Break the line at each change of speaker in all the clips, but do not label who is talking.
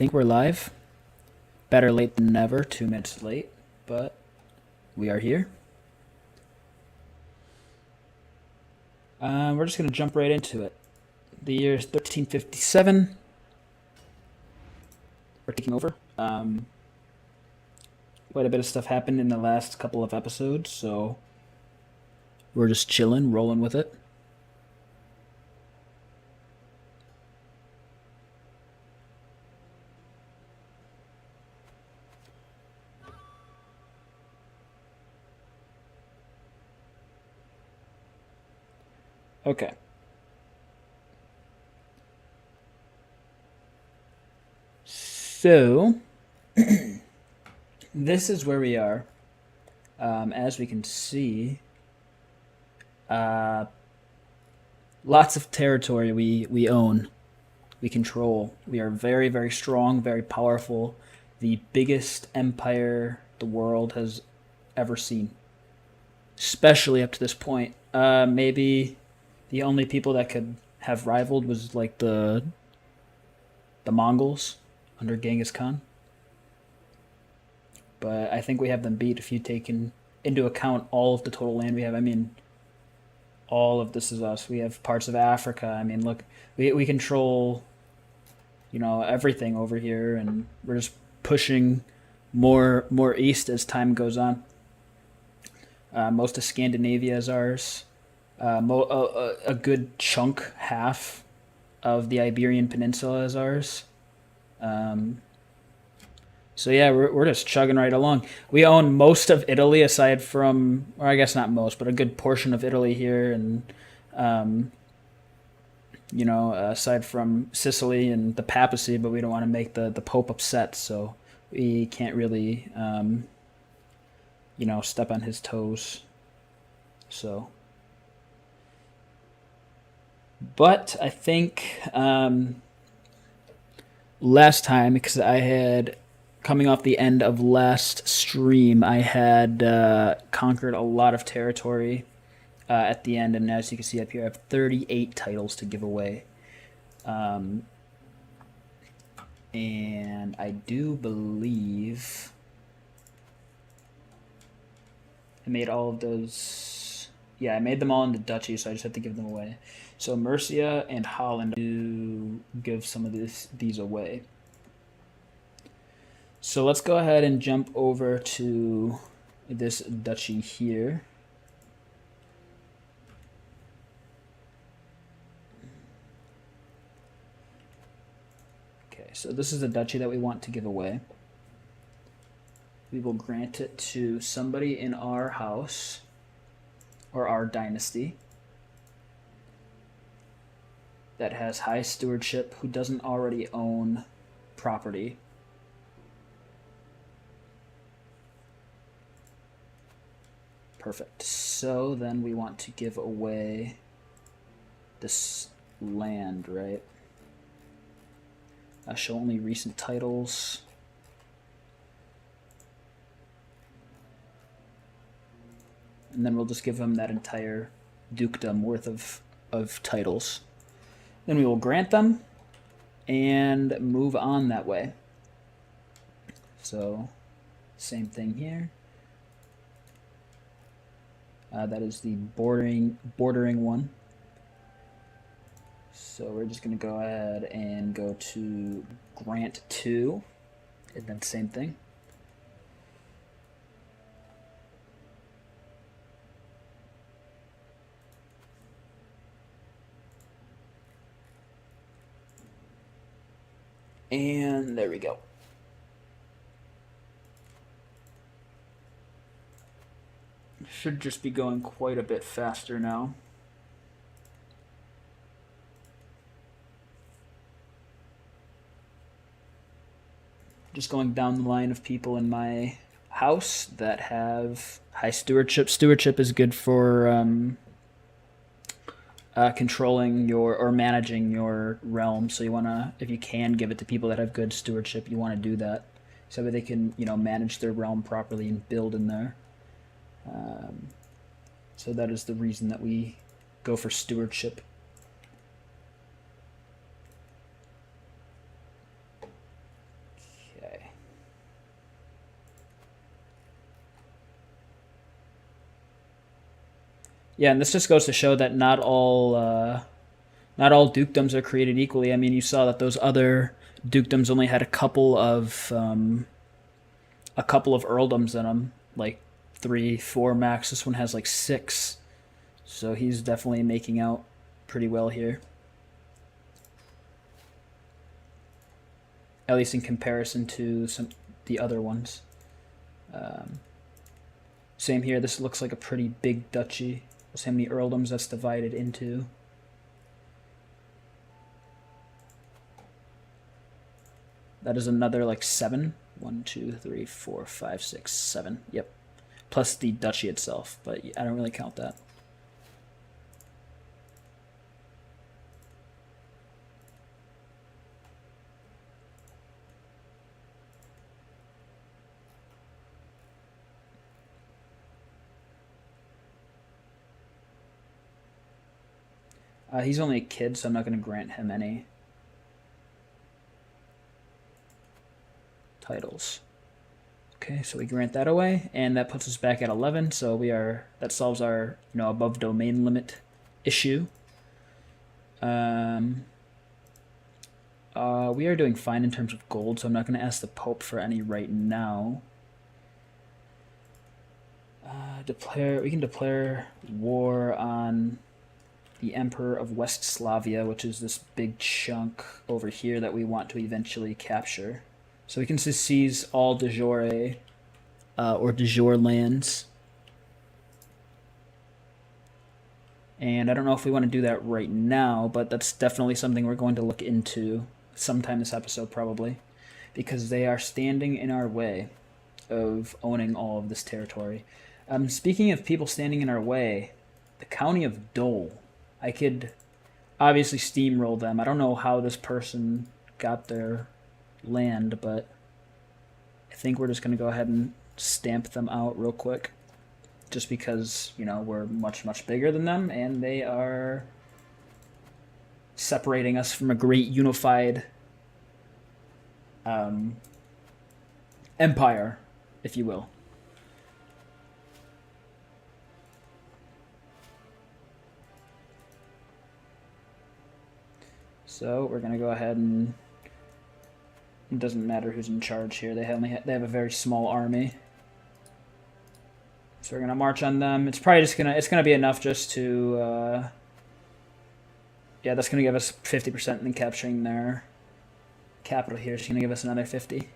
think we're live. Better late than never, 2 minutes late, but we are here. We're just going to jump right into it. The year is 1357. We're taking over. Quite a bit of stuff happened in the last couple of episodes, so we're just chilling, rolling with it. Okay. So, this is where we are. As we can see, lots of territory we own, we control. We are very, very strong, very powerful. The biggest empire the world has ever seen, especially up to this point. Maybe the only people that could have rivaled was like the Mongols under Genghis Khan. But I think we have them beat if you take into account all of the total land we have. I mean, all of this is us. We have parts of Africa. I mean, look, we control, everything over here, and we're just pushing more east as time goes on. Most of Scandinavia is ours. A good chunk, half of the Iberian Peninsula is ours. So yeah, we're just chugging right along. We own most of Italy, aside from, or I guess not most, but a good portion of Italy here, and aside from Sicily and the papacy. But we don't want to make the Pope upset, so we can't really, step on his toes. So, but I think last time, because I had, coming off the end of last stream, I had conquered a lot of territory at the end, and as you can see up here, I have 38 titles to give away. And I do believe I made all of those. Yeah, I made them all into duchy, so I just have to give them away. So Mercia and Holland do give some of these away. So let's go ahead and jump over to this duchy here. Okay, so this is a duchy that we want to give away. We will grant it to somebody in our house or our dynasty that has high stewardship, who doesn't already own property. Perfect. So then we want to give away this land, right? Show only recent titles. And then we'll just give them that entire dukedom worth of titles. Then we will grant them and move on that way. So, same thing here. That is the bordering one. So we're just going to go ahead and go to grant 2, and then same thing. And there we go. Should just be going quite a bit faster now. Just going down the line of people in my house that have high stewardship. Stewardship is good for controlling or managing your realm. So you want to, if you can, give it to people that have good stewardship. You want to do that so that they can, manage their realm properly and build in there. So that is the reason that we go for stewardship. Yeah, and this just goes to show that not all dukedoms are created equally. I mean, you saw that those other dukedoms only had a couple of earldoms in them, like 3, 4 max. This one has like 6, so he's definitely making out pretty well here. At least in comparison to the other ones. Same here. This looks like a pretty big duchy. Let's see how many earldoms that's divided into. That is another like 7. 1, 2, 3, 4, 5, 6, 7. Yep. Plus the duchy itself, but I don't really count that. He's only a kid, so I'm not going to grant him any titles. Okay, so we grant that away, and that puts us back at 11. So that solves our above domain limit issue. We are doing fine in terms of gold, so I'm not going to ask the Pope for any right now. We can declare war on the Emperor of West Slavia, which is this big chunk over here that we want to eventually capture. So we can just seize all de jure or de jure lands. And I don't know if we want to do that right now, but that's definitely something we're going to look into sometime this episode probably, because they are standing in our way of owning all of this territory. Speaking of people standing in our way, the County of Dole. I could obviously steamroll them. I don't know how this person got their land, but I think we're just going to go ahead and stamp them out real quick. Just because, we're much, much bigger than them, and they are separating us from a great unified empire, if you will. So we're going to go ahead and it doesn't matter who's in charge here. They have a very small army. So we're going to march on them. It's probably just it's going to be enough just to yeah, that's going to give us 50%, and then capturing their capital here is going to give us another 50.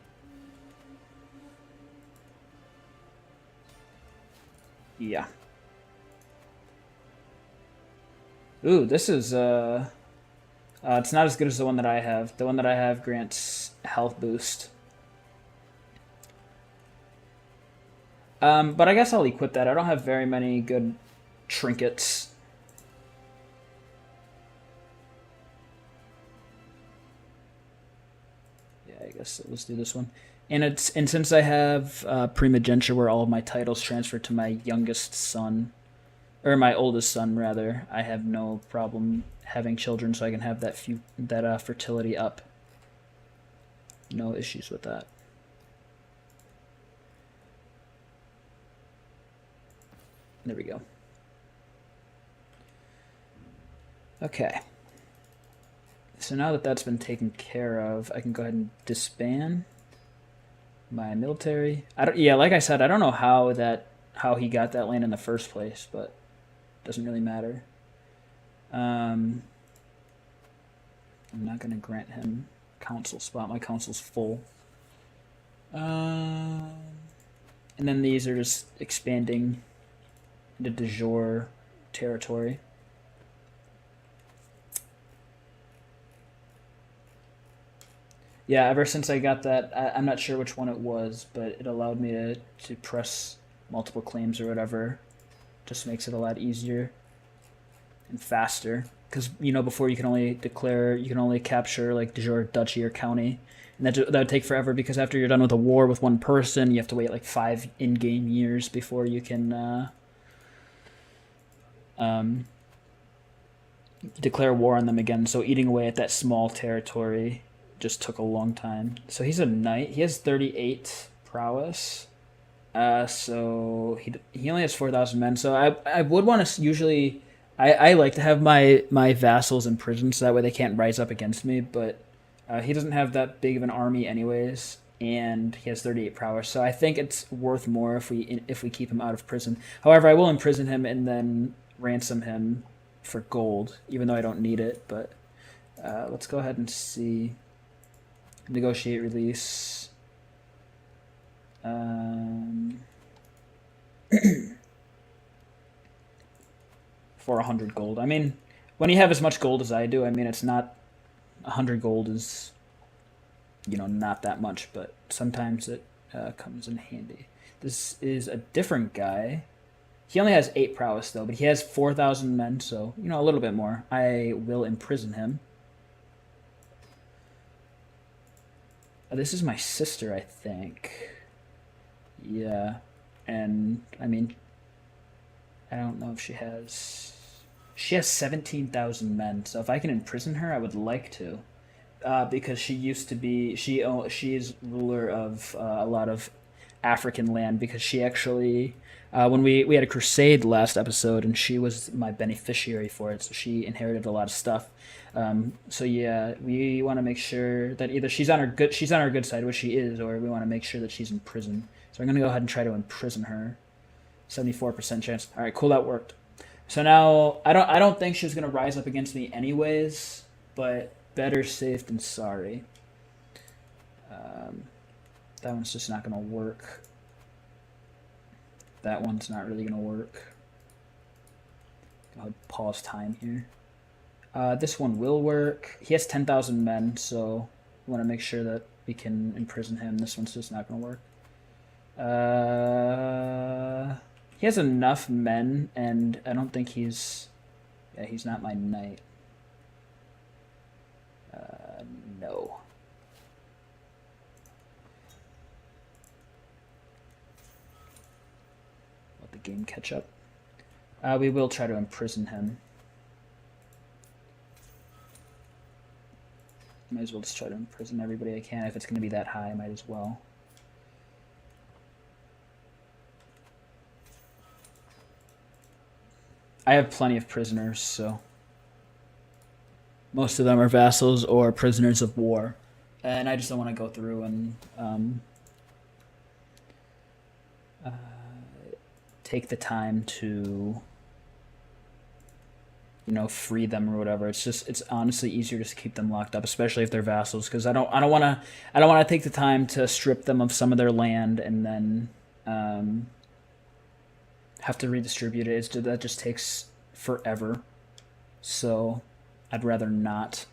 Yeah. Ooh, this is it's not as good as the one that I have. The one that I have grants health boost. But I guess I'll equip that. I don't have very many good trinkets. Yeah, I guess let's do this one. And since I have primogeniture, where all of my titles transfer to my youngest son, or my oldest son rather, I have no problem having children, so I can have that fertility up. No issues with that. There we go. Okay. So now that that's been taken care of, I can go ahead and disband my military. Like I said, I don't know how he got that land in the first place, but it doesn't really matter. I'm not going to grant him council spot. My council's full. And then these are just expanding into de jure territory. Yeah, ever since I got that, I'm not sure which one it was, but it allowed me to press multiple claims or whatever. Just makes it a lot easier and faster. Because, before you can only capture like de jure duchy or county. And that would take forever, because after you're done with a war with one person, you have to wait like 5 in-game years before you can declare war on them again. So eating away at that small territory just took a long time. So he's a knight. He has 38 prowess. So he only has 4,000 men. So I would want to usually I like to have my vassals in prison so that way they can't rise up against me. But he doesn't have that big of an army anyways, and he has 38 prowess. So I think it's worth more if we keep him out of prison. However, I will imprison him and then ransom him for gold, even though I don't need it. But let's go ahead and see. Negotiate release. For 100 gold. I mean, when you have as much gold as I do, I mean, it's not 100 gold is, not that much, but sometimes it comes in handy. This is a different guy. He only has 8 prowess, though, but he has 4,000 men, so, a little bit more. I will imprison him. This is my sister, I think. Yeah. And, I mean, I don't know if she has... She has 17,000 men, so if I can imprison her, I would like to. Because she used to be... She is ruler of a lot of African land, because she actually... when we had a crusade last episode, and she was my beneficiary for it, so she inherited a lot of stuff. So yeah, we want to make sure that either she's on our good side, which she is, or we want to make sure that she's in prison. So I'm gonna go ahead and try to imprison her. 74% chance. All right, cool, that worked. So now I don't think she's gonna rise up against me anyways, but better safe than sorry. That one's just not gonna work. That one's not really gonna work. Go ahead, pause time here. This one will work. He has 10,000 men, so we want to make sure that we can imprison him. This one's just not gonna work. He has enough men, and I don't think he's... Yeah, he's not my knight. No. Let the game catch up. We will try to imprison him. Might as well just try to imprison everybody I can. If it's going to be that high, I might as well. I have plenty of prisoners, so most of them are vassals or prisoners of war, and I just don't want to go through and take the time to free them or whatever. It's honestly easier just to keep them locked up, especially if they're vassals, because I don't want to take the time to strip them of some of their land and then have to redistribute it. That just takes forever. So I'd rather not.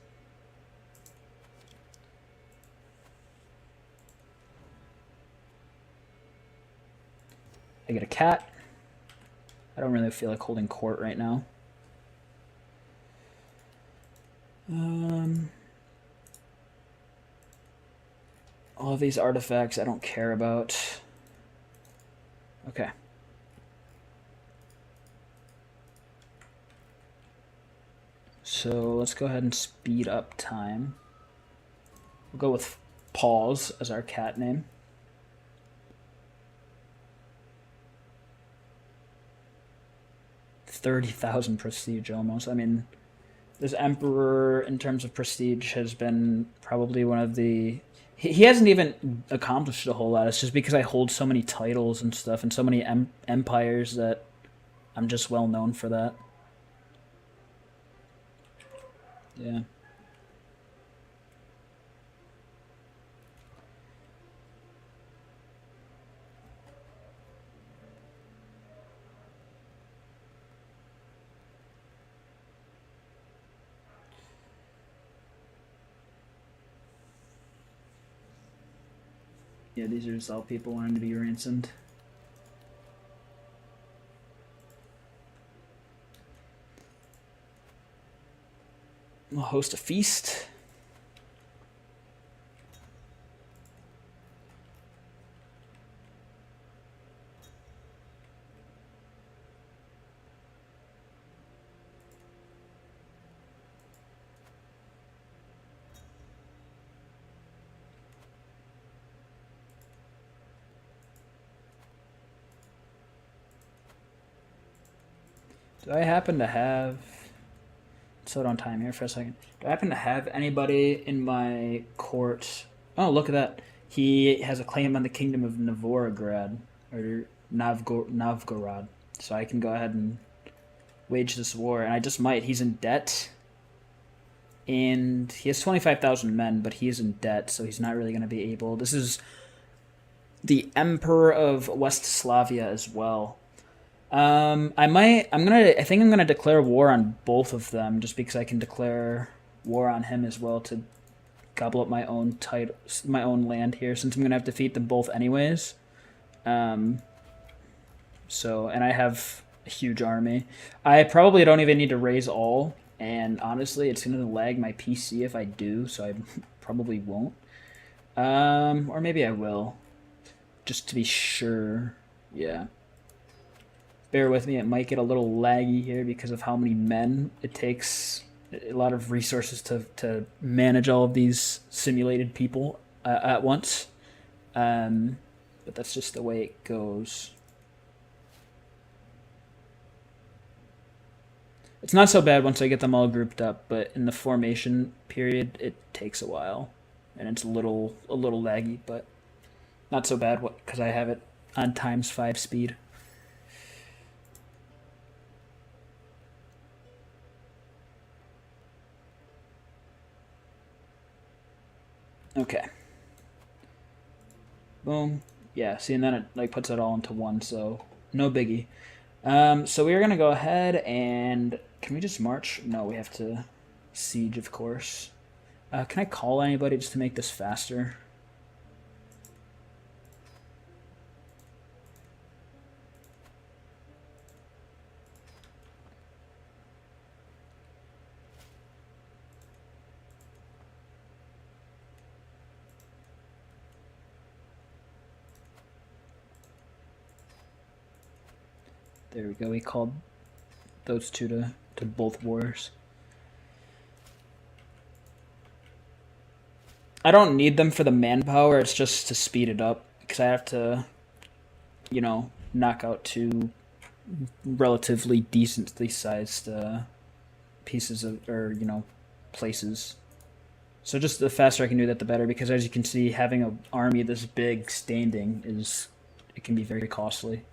I get a cat. I don't really feel like holding court right now. All of these artifacts I don't care about. Okay. So let's go ahead and speed up time. We'll go with Paws as our cat name. $30,000 prestige almost. I mean, this Emperor, in terms of prestige, has been probably one of the... He hasn't even accomplished a whole lot. It's just because I hold so many titles and stuff and so many empires that I'm just well known for that. Yeah. Yeah, these are just all people wanting to be ransomed. We'll host a feast. Do I happen to have... Slow down time here for a second. Do I happen to have anybody in my court? Oh, look at that. He has a claim on the kingdom of Novgorod, or Novgorod. So I can go ahead and wage this war, and I just might. He's in debt, and he has 25,000 men, but he is in debt, so he's not really going to be able. This is the Emperor of West Slavia as well. I think I'm gonna declare war on both of them, just because I can declare war on him as well to gobble up my own my own land here, since I'm gonna have to defeat them both anyways. So, and I have a huge army. I probably don't even need to raise all, and honestly, it's gonna lag my PC if I do, so I probably won't. Or maybe I will, just to be sure. Yeah. Bear with me, it might get a little laggy here because of how many men it takes. A lot of resources to manage all of these simulated people at once. But that's just the way it goes. It's not so bad once I get them all grouped up, but in the formation period, it takes a while. And it's a little laggy, but not so bad because I have it on ×5 speed. Okay. Boom. Yeah, see, and then it like puts it all into one, so no biggie. So we're gonna go ahead and can we just march? No, we have to siege, of course. Can I call anybody just to make this faster? There we go. We called those two to both wars. I don't need them for the manpower. It's just to speed it up because I have to, you know, knock out two relatively decently sized pieces of, or you know, places. So just the faster I can do that, the better. Because as you can see, having an army this big standing it can be very costly.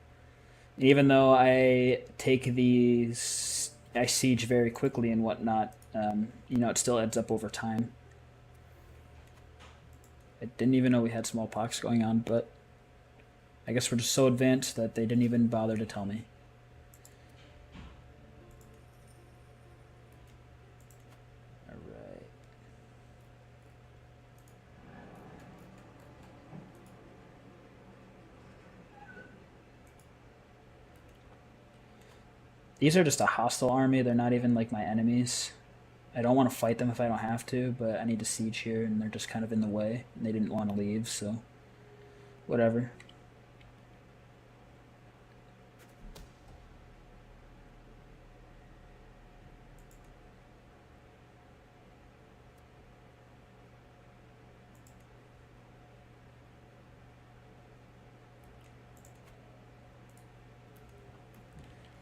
Even though I take these, I siege very quickly and whatnot, you know, it still adds up over time. I didn't even know we had smallpox going on, but I guess we're just so advanced that they didn't even bother to tell me. Alright. These are just a hostile army. They're not even like my enemies. I don't want to fight them if I don't have to, but I need to siege here, and they're just kind of in the way. And they didn't want to leave, so whatever.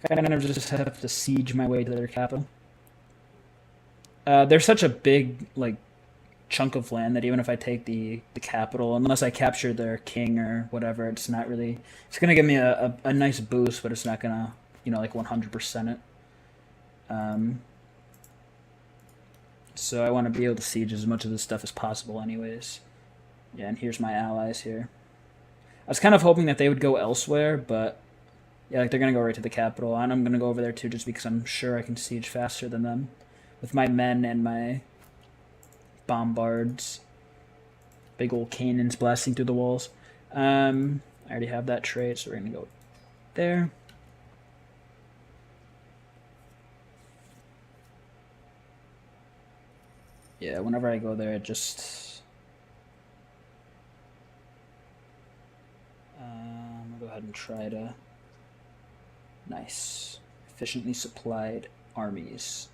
Kind of just have to siege my way to their capital. They're such a big like chunk of land that even if I take the capital, unless I capture their king or whatever, it's not really. It's gonna give me a nice boost, but it's not gonna, you know, like 100% it. So I want to be able to siege as much of this stuff as possible, anyways. Yeah, and here's my allies here. I was kind of hoping that they would go elsewhere, but yeah, like they're gonna go right to the capital, and I'm gonna go over there too, just because I'm sure I can siege faster than them. With my men and my bombards. Big old cannons blasting through the walls. I already have that trait, so we're going to go there. Yeah, whenever I go there, it just... I'll go ahead and try to... Nice. Efficiently supplied armies.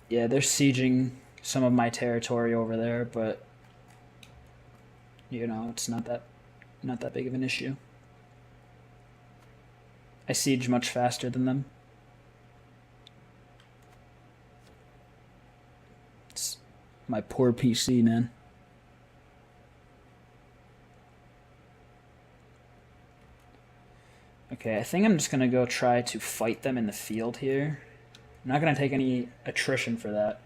Yeah, they're sieging some of my territory over there, but it's not that big of an issue. I siege much faster than them. It's my poor PC, man. Okay, I think I'm just going to go try to fight them in the field here. I'm not going to take any attrition for that.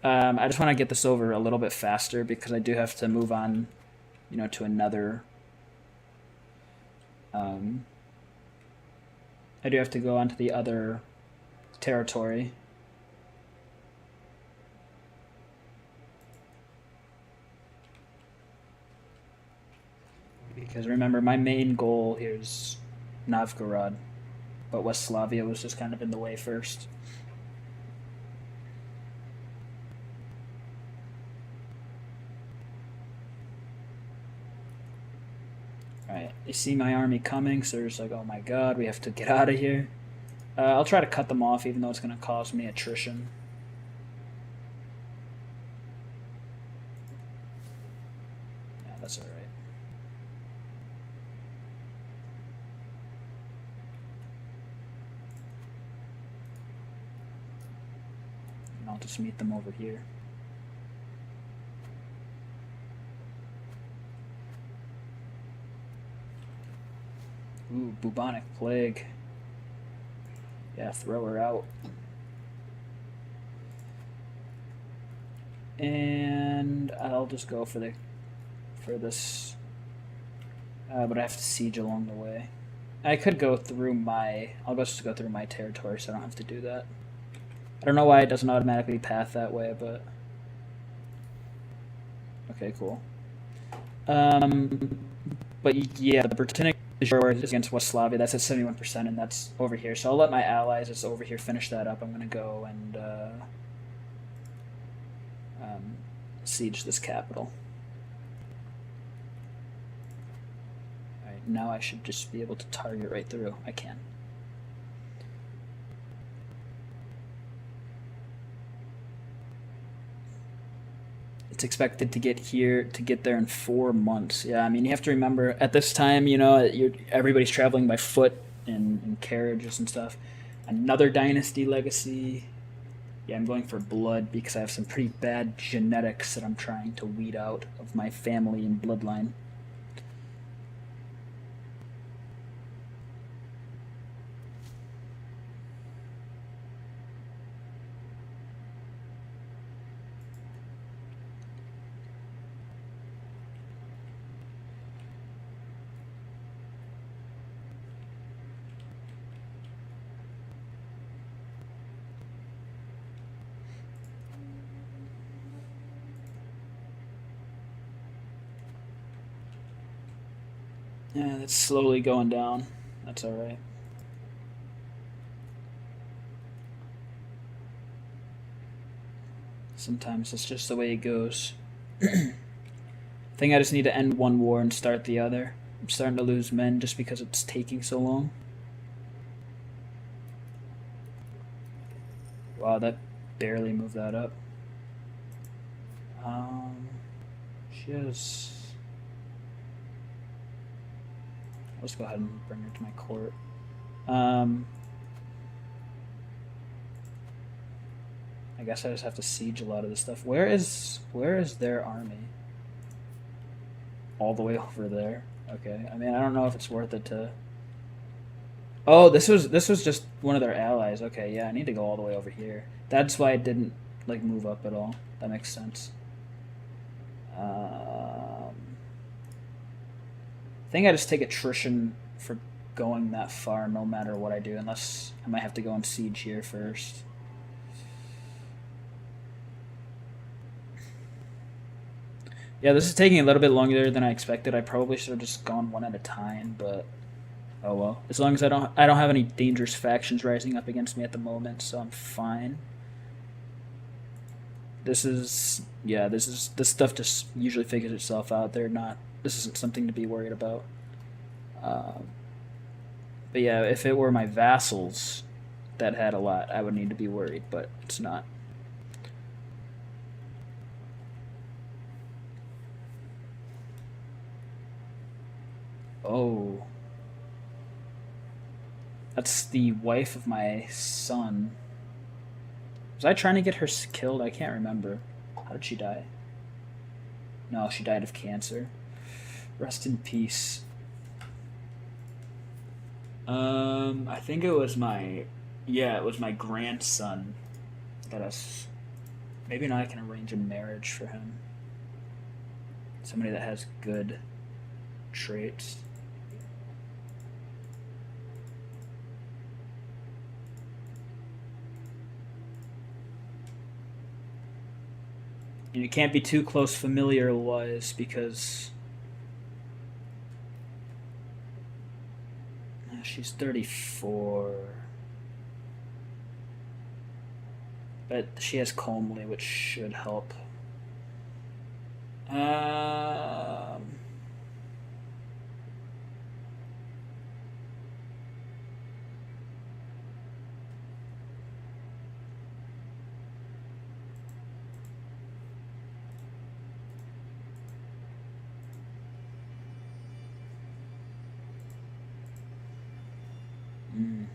I just want to get this over a little bit faster because I do have to move on, to another... I do have to go on to the other territory. Because remember, my main goal here is Novgorod, but West Slavia was just kind of in the way first. Alright, they see my army coming, so they're just like, oh my god, we have to get out of here. I'll try to cut them off, even though it's going to cause me attrition. Yeah, that's alright. And I'll just meet them over here. Ooh, bubonic plague. Yeah, throw her out. And I'll just go for this. But I have to siege along the way. I could go through I'll just go through my territory, so I don't have to do that. I don't know why it doesn't automatically path that way, but okay, cool. But yeah, the Britannia is against West Slavia. That's at 71%, and that's over here. So I'll let my allies just over here finish that up. I'm going to go and siege this capital. Alright, now I should just be able to target right through. I can. It's expected to get there in 4 months. Yeah, I mean, you have to remember, at this time, everybody's traveling by foot and carriages and stuff. Another dynasty legacy. Yeah, I'm going for blood because I have some pretty bad genetics that I'm trying to weed out of my family and bloodline. Yeah, that's slowly going down. That's alright. Sometimes it's just the way it goes. I think I just need to end one war and start the other. I'm starting to lose men just because it's taking so long. Wow, that barely moved that up. Let's go ahead and bring her to my court. I guess I just have to siege a lot of this stuff. Where is their army? All the way over there. Okay. I mean, I don't know if it's worth it to. Oh, this was just one of their allies. Okay, yeah, I need to go all the way over here. That's why it didn't move up at all. That makes sense. I think I just take attrition for going that far no matter what I do, unless I might have to go and siege here first. Yeah, this is taking a little bit longer than I expected. I probably should have just gone one at a time, but oh well. As long as I don't have any dangerous factions rising up against me at the moment, so I'm fine. This stuff just usually figures itself out. This isn't something to be worried about. But yeah, if it were my vassals that had a lot, I would need to be worried, but it's not. Oh. That's the wife of my son. Was I trying to get her killed? I can't remember. How did she die? No, she died of cancer. Rest in peace. I think it was my, yeah, it was my grandson that us. Maybe now I can arrange a marriage for him. Somebody that has good traits. And you can't be too close familiar wise because she's 34. But she has comely, which should help. Um, mm.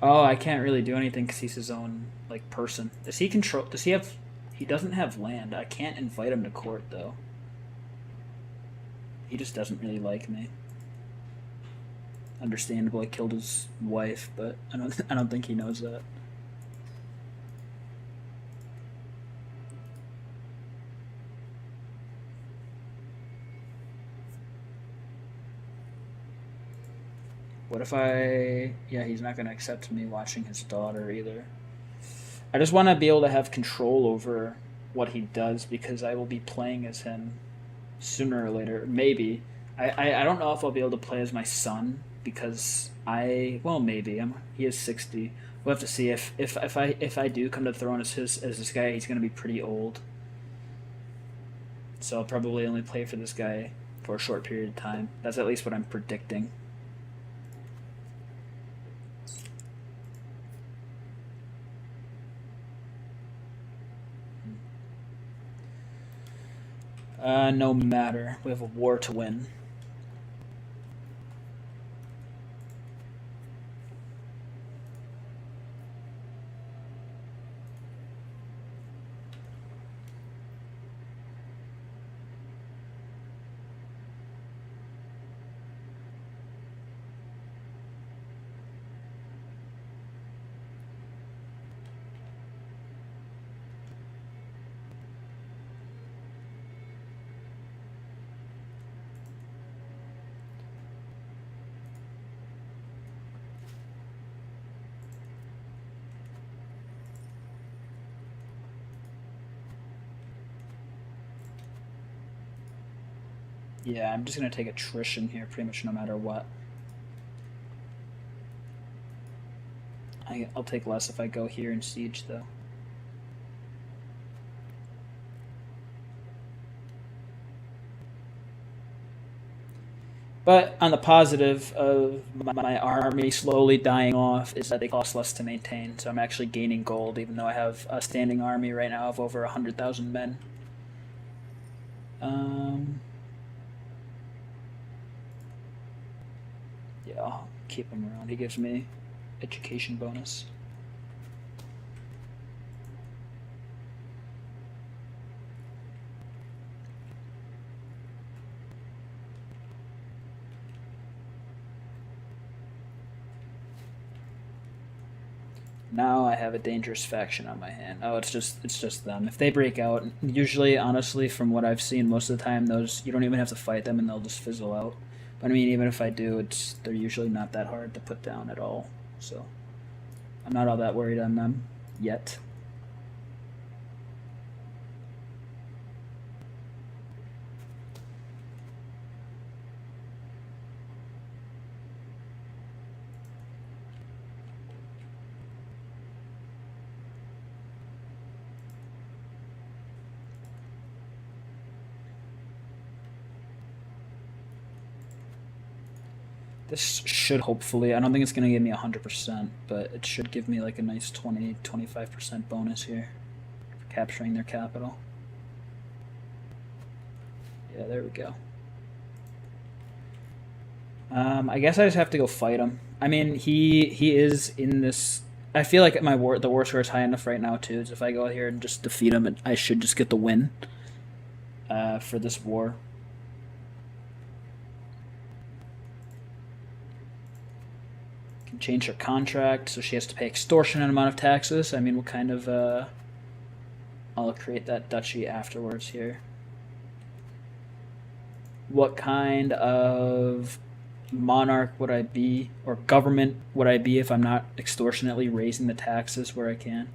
Oh, I can't really do anything because he's his own like person. Does he control? Does he have? He doesn't have land. I can't invite him to court though. He just doesn't really like me. Understandable. I killed his wife, but I don't. I don't think he knows that. What if I? Yeah, he's not gonna accept me watching his daughter either. I just want to be able to have control over what he does because I will be playing as him sooner or later. Maybe. I don't know if I'll be able to play as my son because well maybe he is 60. We'll have to see if I do come to the throne as this guy. He's gonna be pretty old, so I'll probably only play for this guy for a short period of time. That's at least what I'm predicting. No matter. We have a war to win. Yeah, I'm just gonna take attrition here, pretty much no matter what. I'll take less if I go here in siege, though. But on the positive of my army slowly dying off is that they cost less to maintain, so I'm actually gaining gold, even though I have a standing army right now of over 100,000 men. Um, yeah, I'll keep him around. He gives me education bonus. Now I have a dangerous faction on my hand. Oh, it's just them. If they break out, usually, honestly, from what I've seen, most of the time, those you don't even have to fight them, and they'll just fizzle out. But I mean, even if I do, they're usually not that hard to put down at all. So I'm not all that worried on them yet. This should hopefully, I don't think it's going to give me 100%, but it should give me like a nice 20-25% bonus here for capturing their capital. Yeah, there we go. I guess I just have to go fight him. I mean, he is in this. I feel like the war score is high enough right now too. So if I go here and just defeat him, I should just get the win for this war. Can change her contract, so she has to pay extortionate amount of taxes. I mean, what kind of? I'll create that duchy afterwards here. What kind of monarch would I be, or government would I be if I'm not extortionately raising the taxes where I can?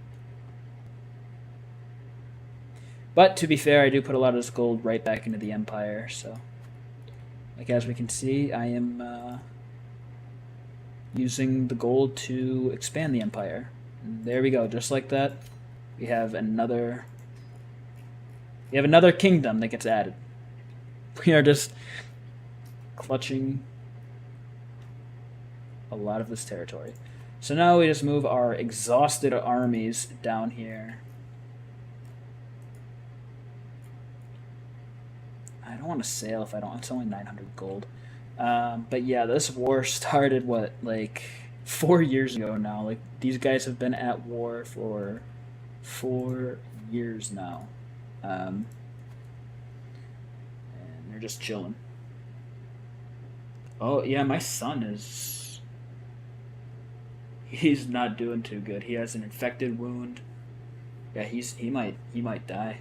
But to be fair, I do put a lot of this gold right back into the empire, so like as we can see, I am using the gold to expand the empire. And there we go, just like that. We have another kingdom that gets added. We are just clutching a lot of this territory. So now we just move our exhausted armies down here. I don't want to sail if I don't. It's only 900 gold. But yeah, this war started, what, like 4 years ago now. Like, these guys have been at war for 4 years now. And they're just chilling. Oh, yeah, my son is... He's not doing too good. He has an infected wound. Yeah, he might die.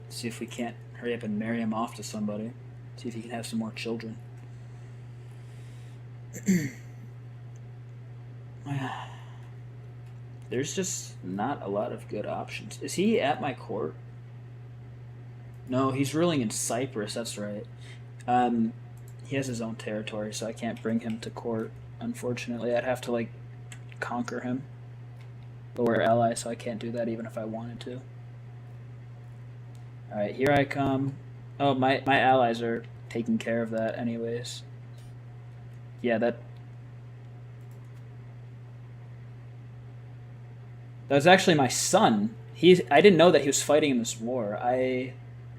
See if we can't hurry up and marry him off to somebody. See if he can have some more children. There's just not a lot of good options. Is he at my court? No, he's ruling in Cyprus, that's right. He has his own territory, so I can't bring him to court, unfortunately. I'd have to, like, conquer him. But we're allies, so I can't do that even if I wanted to. Alright, here I come. Oh, my allies are taking care of that anyways. Yeah, that was actually my son. I didn't know that he was fighting in this war.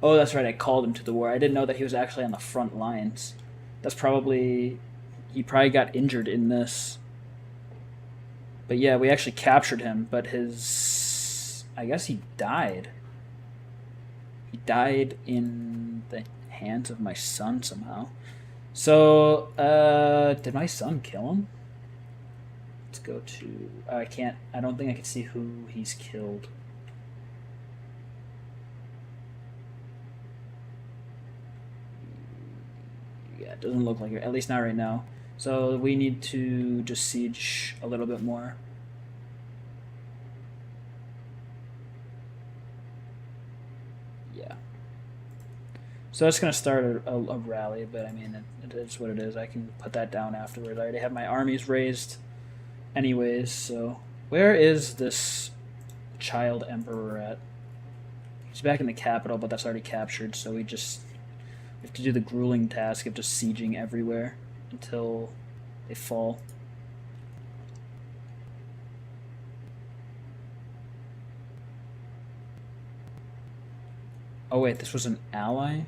Oh, that's right, I called him to the war. I didn't know that he was actually on the front lines. He probably got injured in this. But yeah, we actually captured him, but I guess he died. He died in the hands of my son somehow. So, did my son kill him? Let's go to... I don't think I can see who he's killed. Yeah, it doesn't look like it, at least not right now. So we need to just siege a little bit more. Yeah. So that's going to start a rally, but I mean, it is what it is. I can put that down afterwards. I already have my armies raised anyways, so... Where is this child emperor at? He's back in the capital, but that's already captured, so we have to do the grueling task of just sieging everywhere until they fall. Oh wait, this was an ally?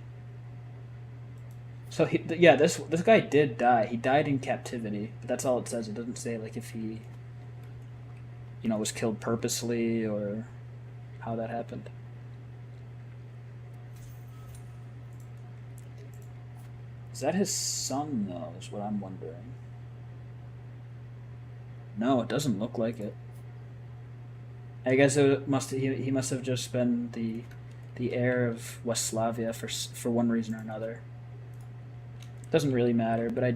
So yeah, this guy did die. He died in captivity, but that's all it says. It doesn't say like if he, was killed purposely or how that happened. Is that his son though? Is what I'm wondering. No, it doesn't look like it. I guess he must have just been the heir of Westphalia for one reason or another. Doesn't really matter, but I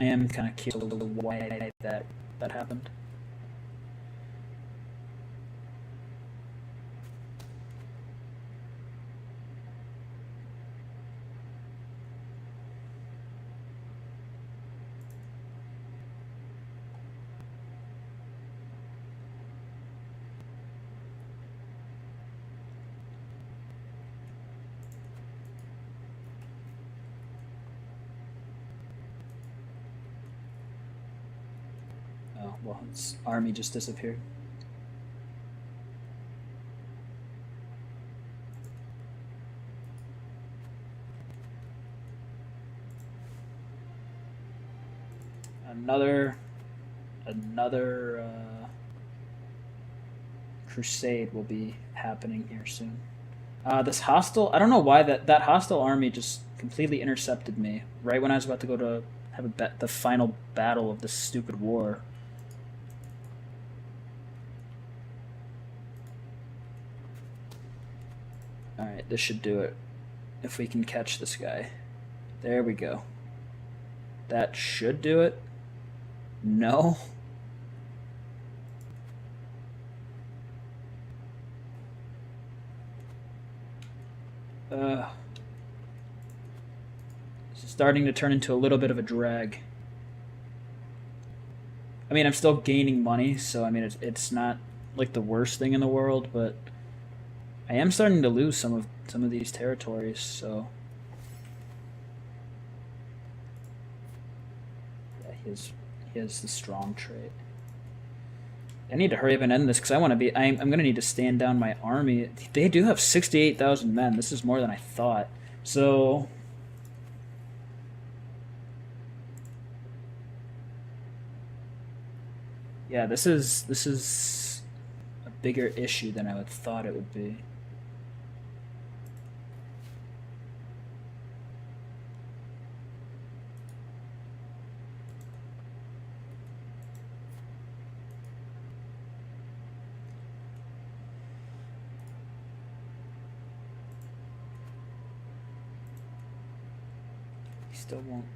am kind of curious why that happened. Oh, well, his army just disappeared. another crusade will be happening here soon. This hostile, I don't know why that hostile army just completely intercepted me right when I was about to go to have the final battle of this stupid war. Alright, this should do it. If we can catch this guy. There we go. That should do it. No. This is starting to turn into a little bit of a drag. I mean, I'm still gaining money, so I mean, it's not like the worst thing in the world, but I am starting to lose some of these territories, so yeah, he has the strong trait. I need to hurry up and end this because I want to be. I'm going to need to stand down my army. They do have 68,000 men. This is more than I thought. So yeah, this is a bigger issue than I would thought it would be. Still won't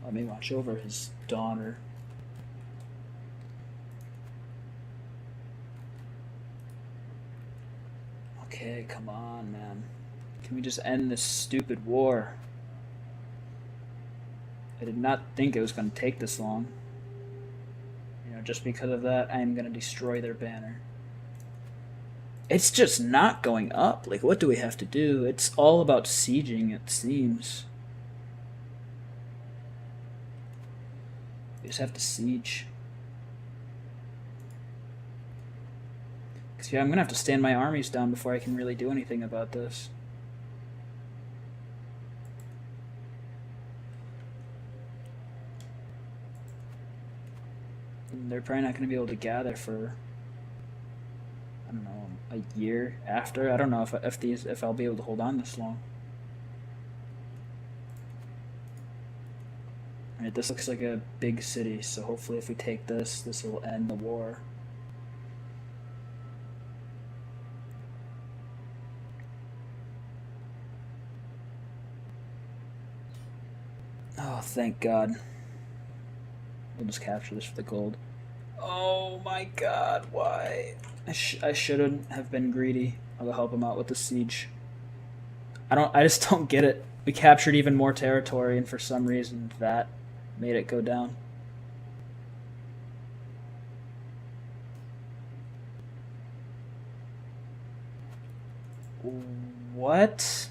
let me watch over his daughter. Okay, come on, man. Can we just end this stupid war? I did not think it was going to take this long. You know, just because of that, I am going to destroy their banner. It's just not going up. Like, what do we have to do? It's all about sieging, it seems. We just have to siege. Because, yeah, I'm going to have to stand my armies down before I can really do anything about this. And they're probably not going to be able to gather for, I don't know, a year after. I don't know if I'll be able to hold on this long. Alright, this looks like a big city, so hopefully if we take this will end the war. Oh, thank God. We'll just capture this for the gold. Oh my God, why? I shouldn't have been greedy. I'll go help him out with the siege. I just don't get it. We captured even more territory, and for some reason that made it go down. What?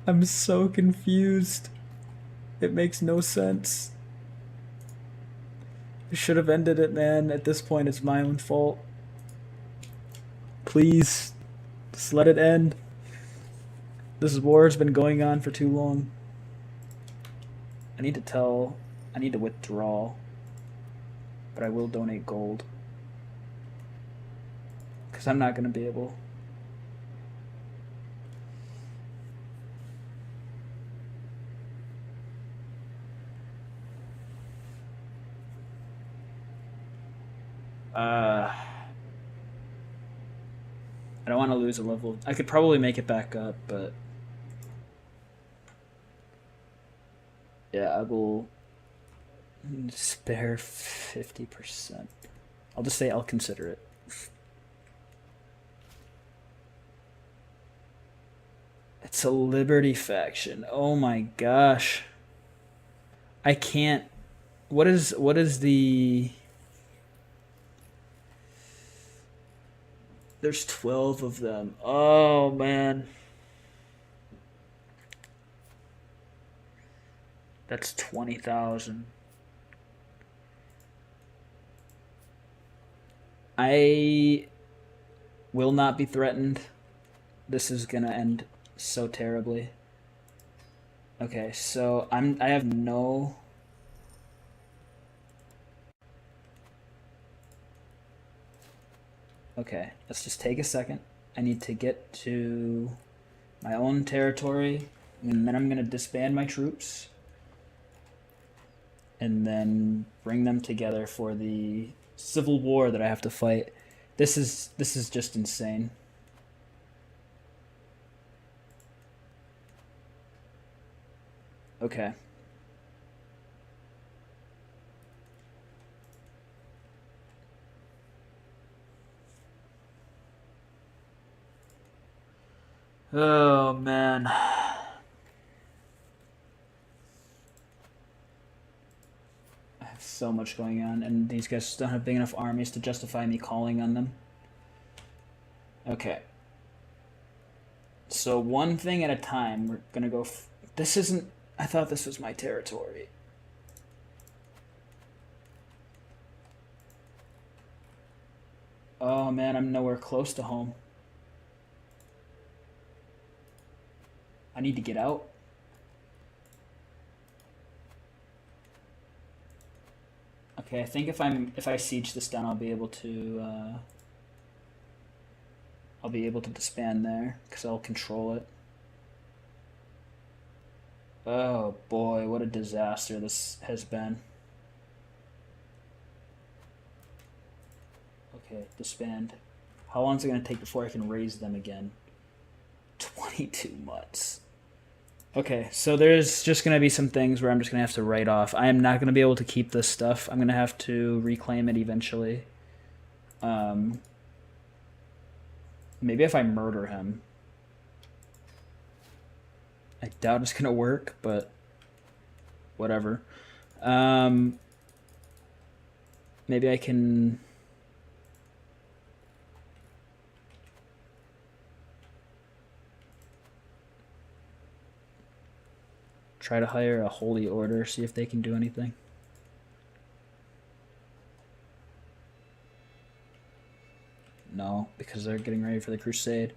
I'm so confused. It makes no sense. I should have ended it, man. At this point, it's my own fault. Please, just let it end. This war has been going on for too long. I need to withdraw. But I will donate gold. Because I'm not going to be able. I don't want to lose a level. I could probably make it back up, but yeah, I will spare 50%. I'll just say I'll consider it. It's a Liberty faction. Oh my gosh. I can't. What is the... There's 12 of them. Oh, man. That's 20,000. I will not be threatened. This is gonna end so terribly. Okay, so I have no. Okay, let's just take a second. I need to get to my own territory, and then I'm gonna disband my troops, and then bring them together for the civil war that I have to fight. This is just insane. Okay. Oh man. I have so much going on, and these guys don't have big enough armies to justify me calling on them. Okay. So one thing at a time. We're gonna go. This isn't. I thought this was my territory. Oh man, I'm nowhere close to home. I need to get out. Okay, I think if I siege this down, I'll be able to disband there because I'll control it. Oh boy, what a disaster this has been. Okay, disband. How long is it going to take before I can raise them again? 22 months. Okay, so there's just going to be some things where I'm just going to have to write off. I am not going to be able to keep this stuff. I'm going to have to reclaim it eventually. Um, Maybe if I murder him. I doubt it's going to work, but whatever. Um, Maybe I can. Try to hire a holy order, see if they can do anything. No, because they're getting ready for the crusade.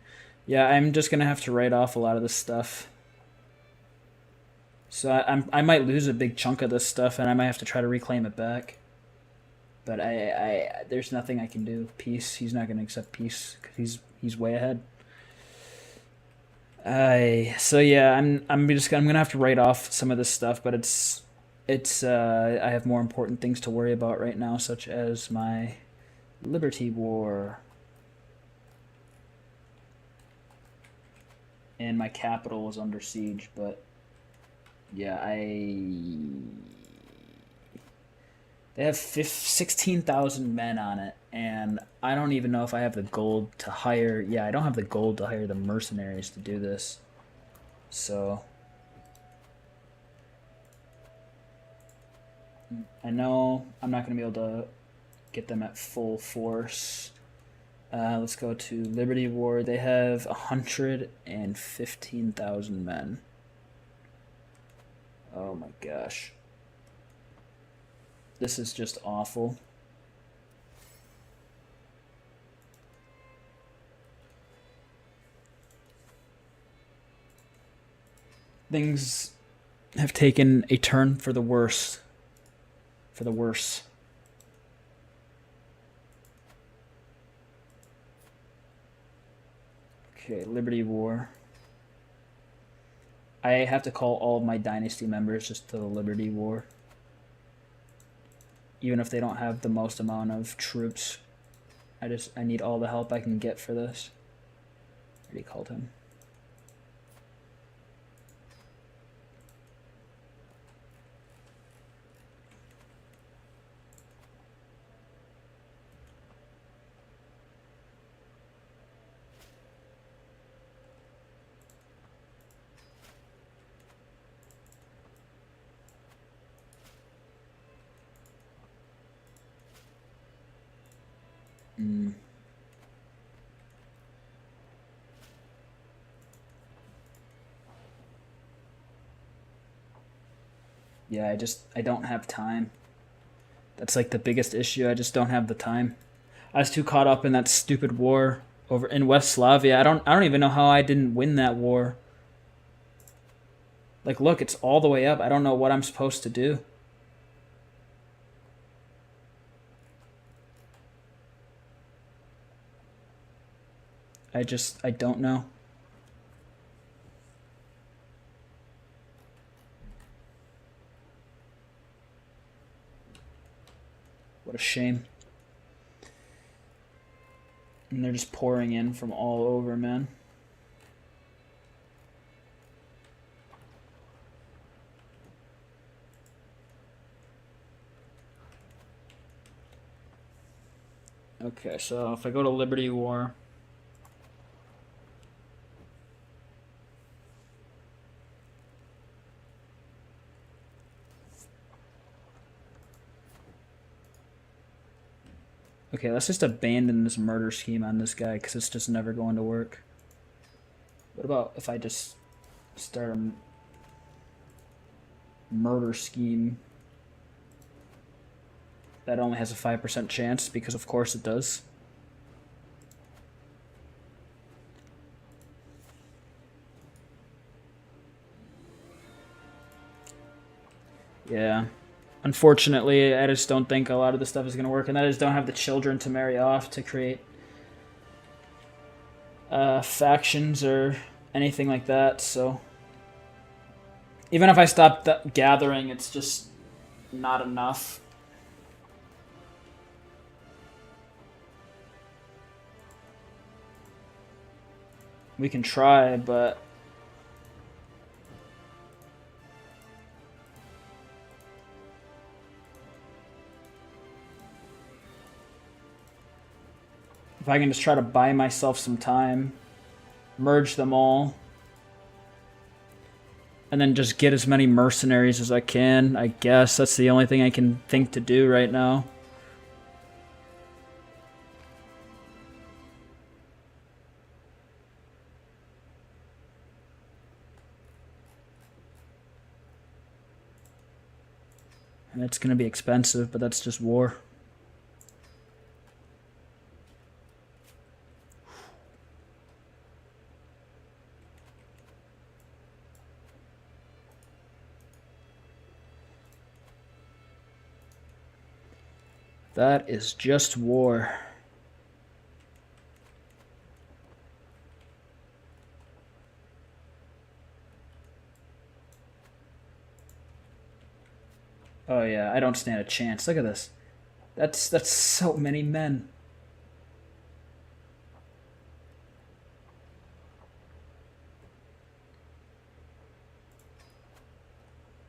Yeah, I'm just gonna have to write off a lot of this stuff. So I might lose a big chunk of this stuff, and I might have to try to reclaim it back. But there's nothing I can do. Peace. He's not gonna accept peace because he's way ahead. So yeah, I'm gonna have to write off some of this stuff, but it's I have more important things to worry about right now, such as my Liberty War. And my capital was under siege, but yeah, they have 16,000 men on it, and I don't even know if I have the gold to hire. Yeah, I don't have the gold to hire the mercenaries to do this. So I know I'm not going to be able to get them at full force. Let's go to Liberty War. They have 115,000 men. Oh my gosh. This is just awful. Things have taken a turn for the worse. For the worse. Okay, Liberty War. I have to call all of my dynasty members just to the Liberty War. Even if they don't have the most amount of troops. I need all the help I can get for this. I already called him. Mm. Yeah, I don't have time. That's like the biggest issue. I just don't have the time. I was too caught up in that stupid war over in West Slavia. I don't even know how I didn't win that war. Like, look, it's all the way up. I don't know what I'm supposed to do. I don't know. What a shame. And they're just pouring in from all over, man. Okay, so if I go to Liberty War, okay, let's just abandon this murder scheme on this guy because it's just never going to work. What about if I just start a murder scheme that only has a 5% chance, because of course it does. Yeah. Unfortunately, I just don't think a lot of this stuff is going to work, and I just don't have the children to marry off to create factions or anything like that, so even if I stop gathering, it's just not enough. We can try, but if I can just try to buy myself some time, merge them all, and then just get as many mercenaries as I can, I guess that's the only thing I can think to do right now. And it's going to be expensive, but that's just war. That is just war. Oh yeah, I don't stand a chance. Look at this. That's so many men.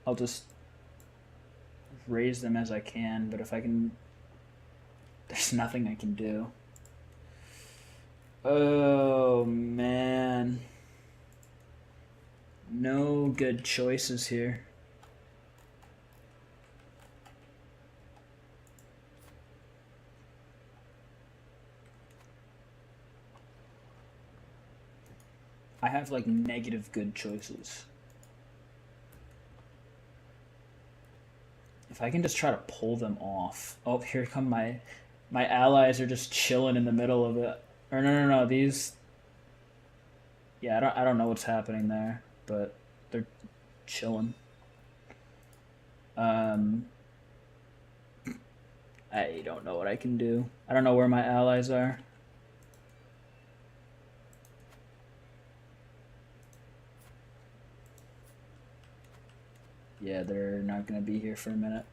I'll just raise them as I can, but if I can, there's nothing I can do. Oh man. No good choices here. I have like negative good choices. If I can just try to pull them off. Oh, here come my allies are just chilling in the middle of it. Or no, these. Yeah, I don't know what's happening there, but they're chilling. I don't know what I can do. I don't know where my allies are. Yeah, they're not going to be here for a minute.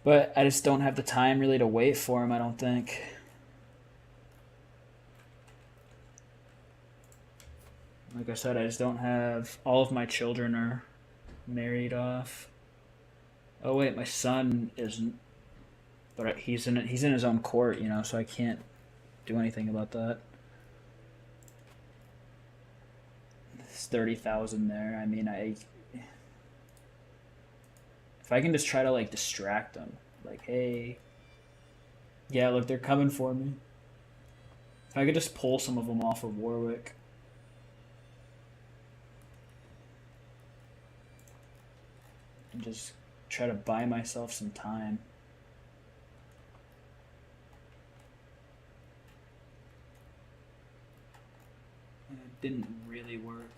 But I just don't have the time really to wait for them, I don't think. Like I said, I just don't have... All of my children are married off. Oh wait, my son isn't. But he's in his own court, you know, so I can't do anything about that. It's 30,000 there. I mean, if I can just try to like distract them, like, hey, yeah, look, they're coming for me. If I could just pull some of them off of Warwick. And just try to buy myself some time. And it didn't really work.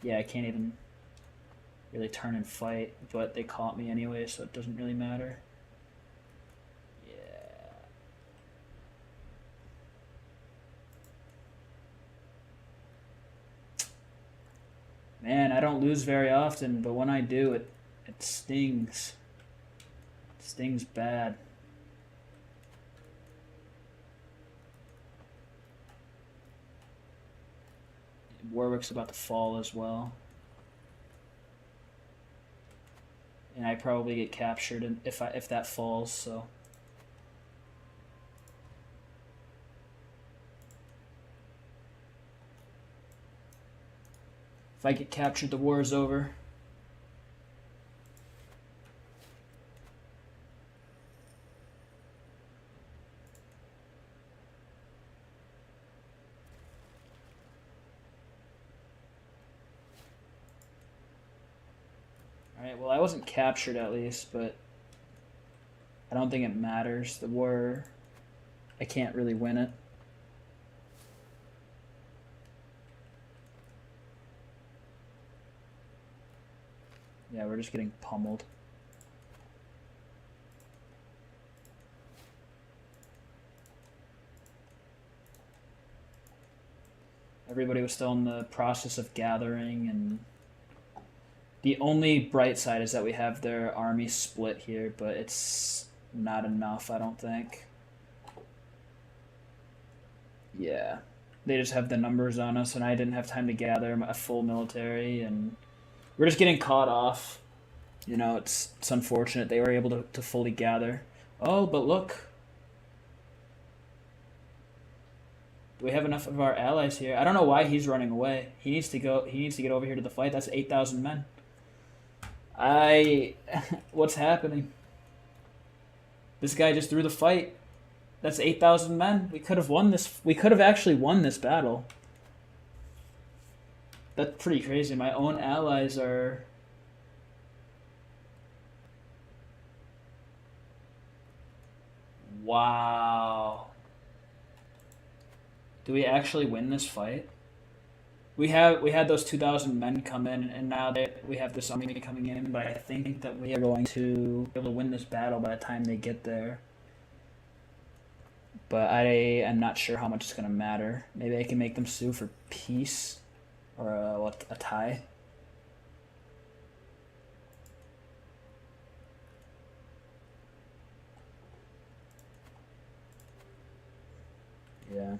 Yeah, I can't even really turn and fight, but they caught me anyway, so it doesn't really matter. Yeah. Man, I don't lose very often, but when I do, it stings. It stings bad. Warwick's about to fall as well. And I probably get captured if that falls, so. If I get captured, the war is over. Alright, well, I wasn't captured at least, but I don't think it matters. The war, I can't really win it. Yeah, we're just getting pummeled. Everybody was still in the process of gathering, and the only bright side is that we have their army split here, but it's not enough, I don't think. Yeah. They just have the numbers on us, and I didn't have time to gather a full military, and we're just getting caught off. You know, it's unfortunate they were able to fully gather. Oh, but look. Do we have enough of our allies here? I don't know why he's running away. He needs to go. He needs to get over here to the fight. That's 8,000 men. What's happening? This guy just threw the fight. That's 8,000 men. We could have won this. We could have actually won this battle. That's pretty crazy. My own allies are... Wow. Do we actually win this fight? We had those 2,000 men come in, and now we have this army coming in. But I think that we are going to be able to win this battle by the time they get there. But I am not sure how much it's going to matter. Maybe I can make them sue for peace, or a tie. Yeah.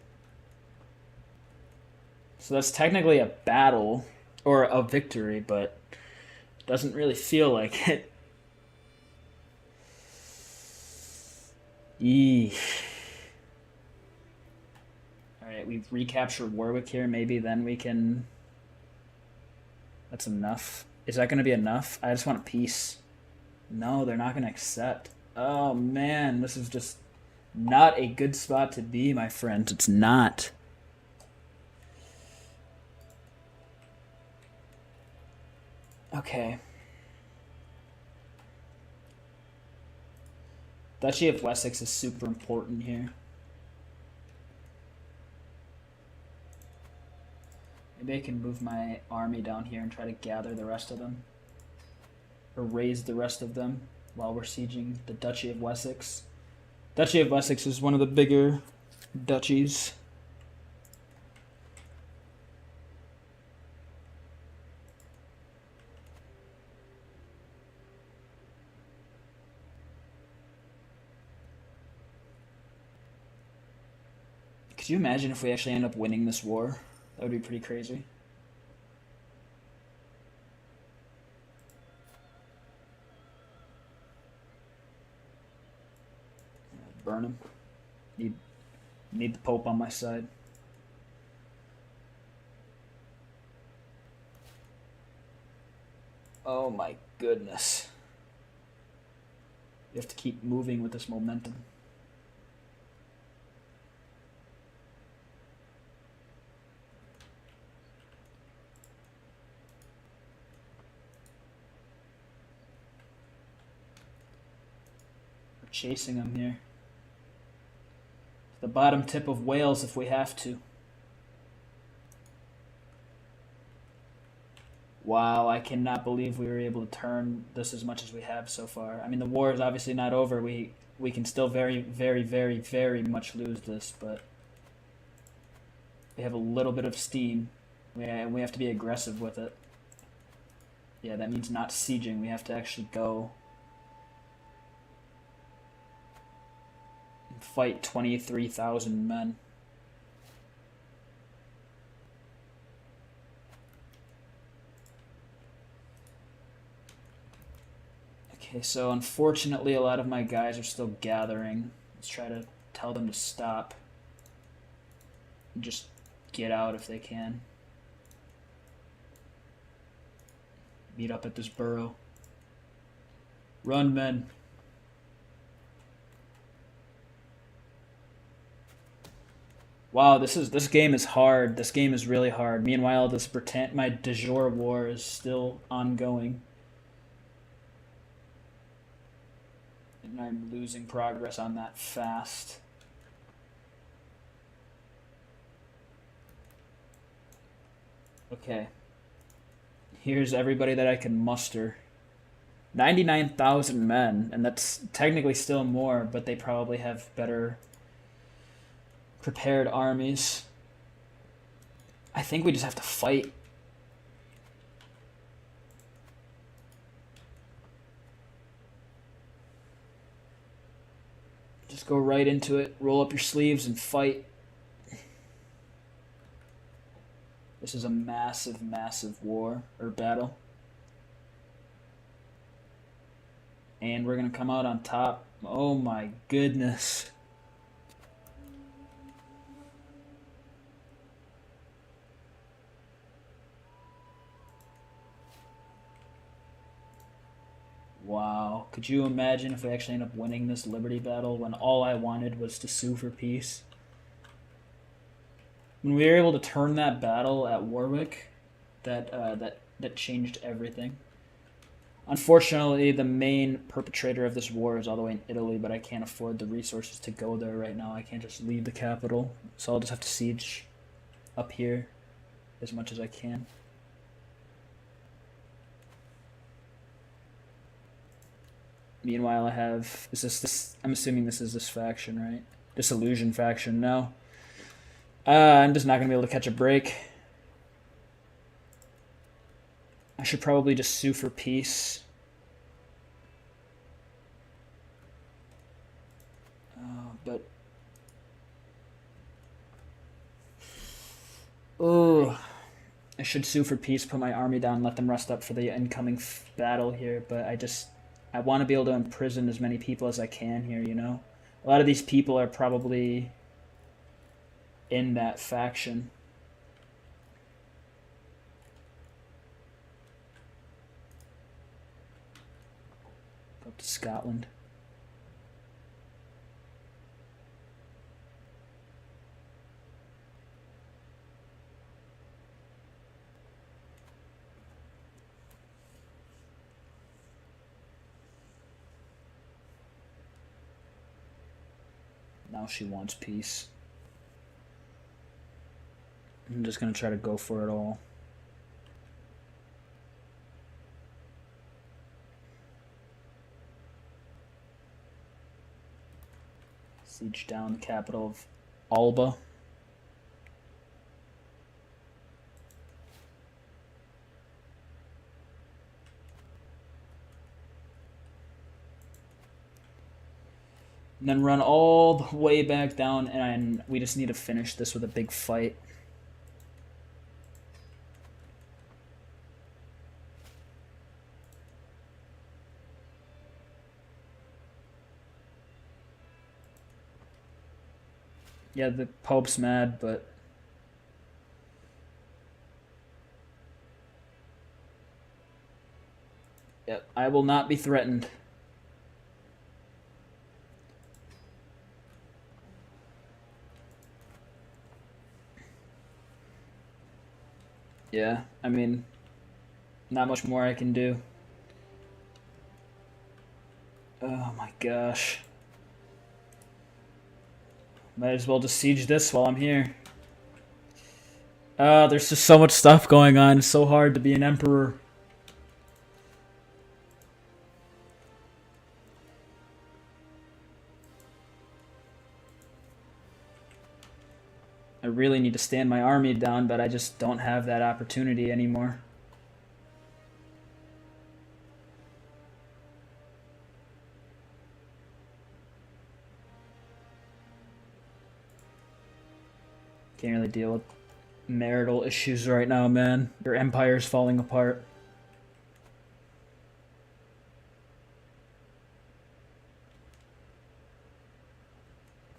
So that's technically a battle or a victory, but doesn't really feel like it. Eesh. Alright, we've recaptured Warwick here. Maybe then we can... That's enough. Is that going to be enough? I just want peace. No, they're not going to accept. Oh, man. This is just not a good spot to be, my friends. It's not. Okay. Duchy of Wessex is super important here. Maybe I can move my army down here and try to gather the rest of them. Or raise the rest of them while we're sieging the Duchy of Wessex. Duchy of Wessex is one of the bigger duchies. Could you imagine if we actually end up winning this war? That would be pretty crazy. Burn him. Need the Pope on my side. Oh my goodness. You have to keep moving with this momentum. We're chasing him here. The bottom tip of Wales if we have to. Wow, I cannot believe we were able to turn this as much as we have so far. I mean, the war is obviously not over. We can still very, very, very, very much lose this, but we have a little bit of steam. We have to be aggressive with it. Yeah, that means not sieging. We have to actually go and fight 23,000 men. Okay, so unfortunately a lot of my guys are still gathering. Let's try to tell them to stop. And just get out if they can. Meet up at this burrow. Run, men. Wow, this game is hard. This game is really hard. Meanwhile, my de jure war is still ongoing. And I'm losing progress on that fast. Okay. Here's everybody that I can muster. 99,000 men, and that's technically still more, but they probably have better prepared armies. I think we just have to fight. Just go right into it, roll up your sleeves, and fight. This is a massive, massive war, or battle. And we're going to come out on top. Oh my goodness. Wow. Could you imagine if we actually end up winning this Liberty battle when all I wanted was to sue for peace? When we were able to turn that battle at Warwick, that changed everything. Unfortunately, the main perpetrator of this war is all the way in Italy, but I can't afford the resources to go there right now. I can't just leave the capital, so I'll just have to siege up here as much as I can. Meanwhile, I have... Is this... I'm assuming this is this faction, right? Disillusion faction, no. I'm just not going to be able to catch a break. I should probably just sue for peace. But... Oh, I should sue for peace, put my army down, let them rest up for the incoming battle here, but I want to be able to imprison as many people as I can here, you know? A lot of these people are probably in that faction. Go up to Scotland. Now she wants peace. I'm just going to try to go for it all. Siege down the capital of Alba. And then run all the way back down, and we just need to finish this with a big fight. Yeah, the Pope's mad, but... Yep, I will not be threatened. Yeah, I mean, not much more I can do. Oh my gosh. Might as well just siege this while I'm here. There's just so much stuff going on. It's so hard to be an emperor. I really need to stand my army down, but I just don't have that opportunity anymore. Can't really deal with marital issues right now, man. Your empire's falling apart.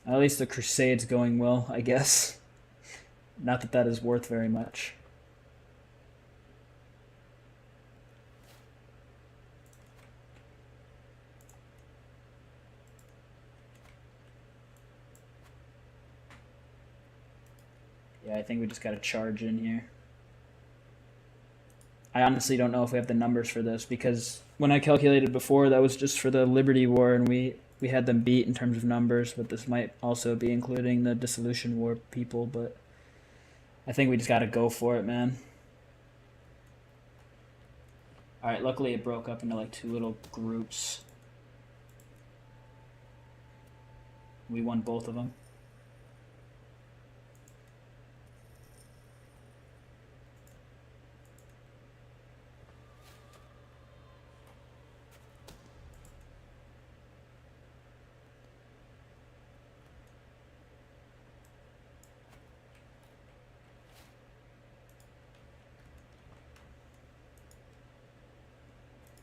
At least the Crusade's going well, I guess. Not that that is worth very much. Yeah, I think we just gotta charge in here. I honestly don't know if we have the numbers for this, because when I calculated before, that was just for the Liberty War, and we had them beat in terms of numbers, but this might also be including the Dissolution War people, but I think we just gotta go for it, man. Alright, luckily it broke up into like 2 little groups. We won both of them.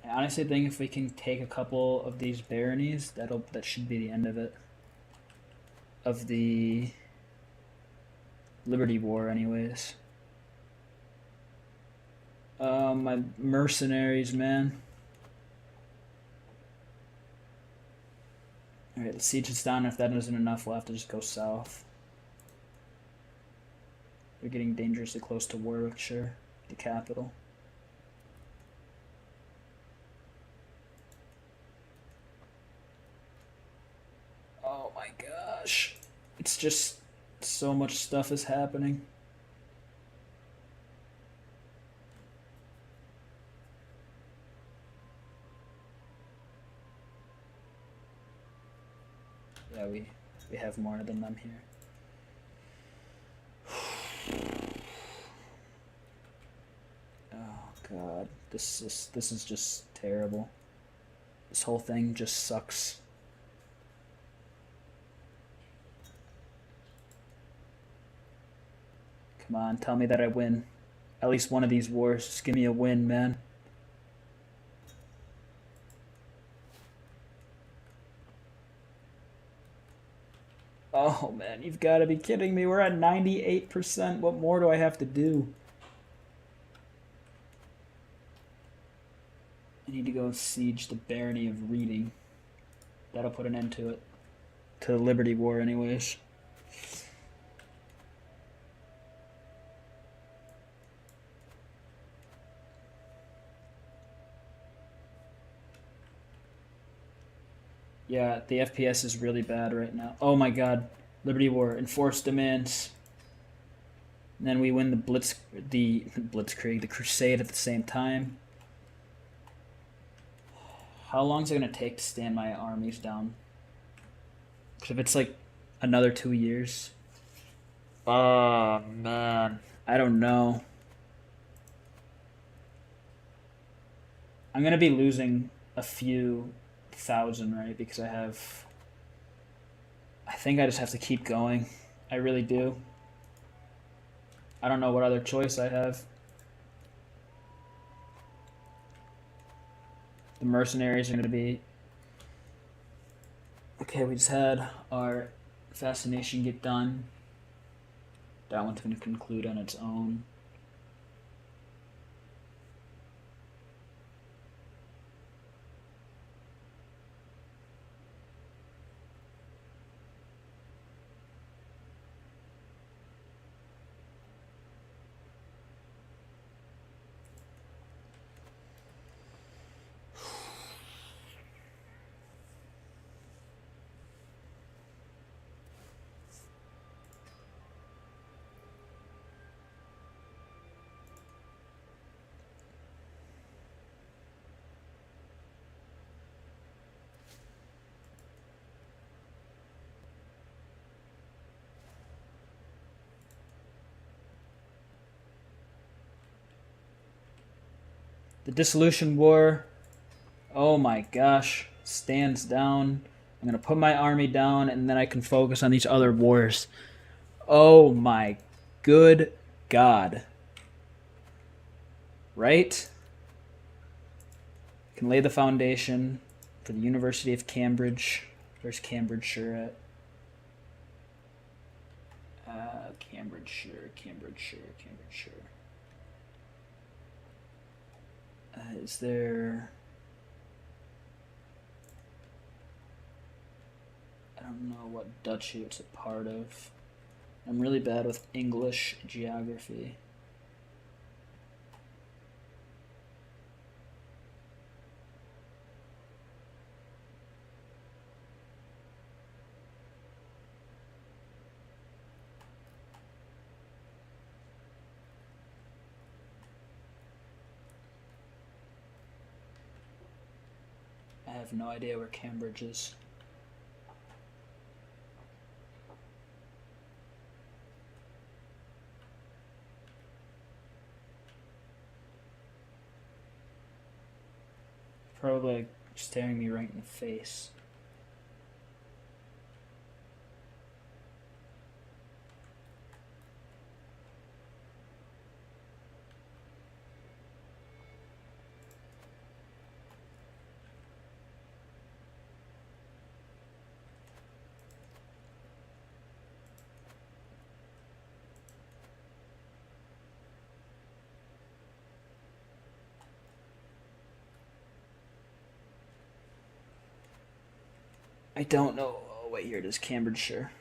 I honestly think if we can take a couple of these baronies, that should be the end of it. Of the Liberty War, anyways. My mercenaries, man. Alright, let's siege this down. If that isn't enough, we'll have to just go south. We're getting dangerously close to Warwickshire, the capital. Oh my gosh. It's just so much stuff is happening. Yeah, we have more than them here. Oh god, this is just terrible. This whole thing just sucks. Come on, tell me that I win. At least one of these wars. Just give me a win, man. Oh man, you've got to be kidding me. We're at 98%. What more do I have to do? I need to go siege the barony of Reading. That'll put an end to it. To the Liberty War, anyways. Yeah, the FPS is really bad right now. Oh my god. Liberty War, enforced demands. And then we win the Blitzkrieg, the Crusade at the same time. How long is it going to take to stand my armies down? Because if it's like another 2 years. Oh, man. I don't know. I'm going to be losing a few thousand, right? Because I think I just have to keep going. I really do. I don't know what other choice I have. The mercenaries are going to be... Okay, we just had our fascination get done. That one's going to conclude on its own. The Dissolution War, oh my gosh, stands down. I'm going to put my army down, and then I can focus on these other wars. Oh my good God. Right? Can lay the foundation for the University of Cambridge. Where's Cambridgeshire at? Cambridgeshire. Is there... I don't know what duchy it's a part of. I'm really bad with English geography. I have no idea where Cambridge is. Probably like staring me right in the face. I don't know. Oh, wait, here it is. Cambridgeshire.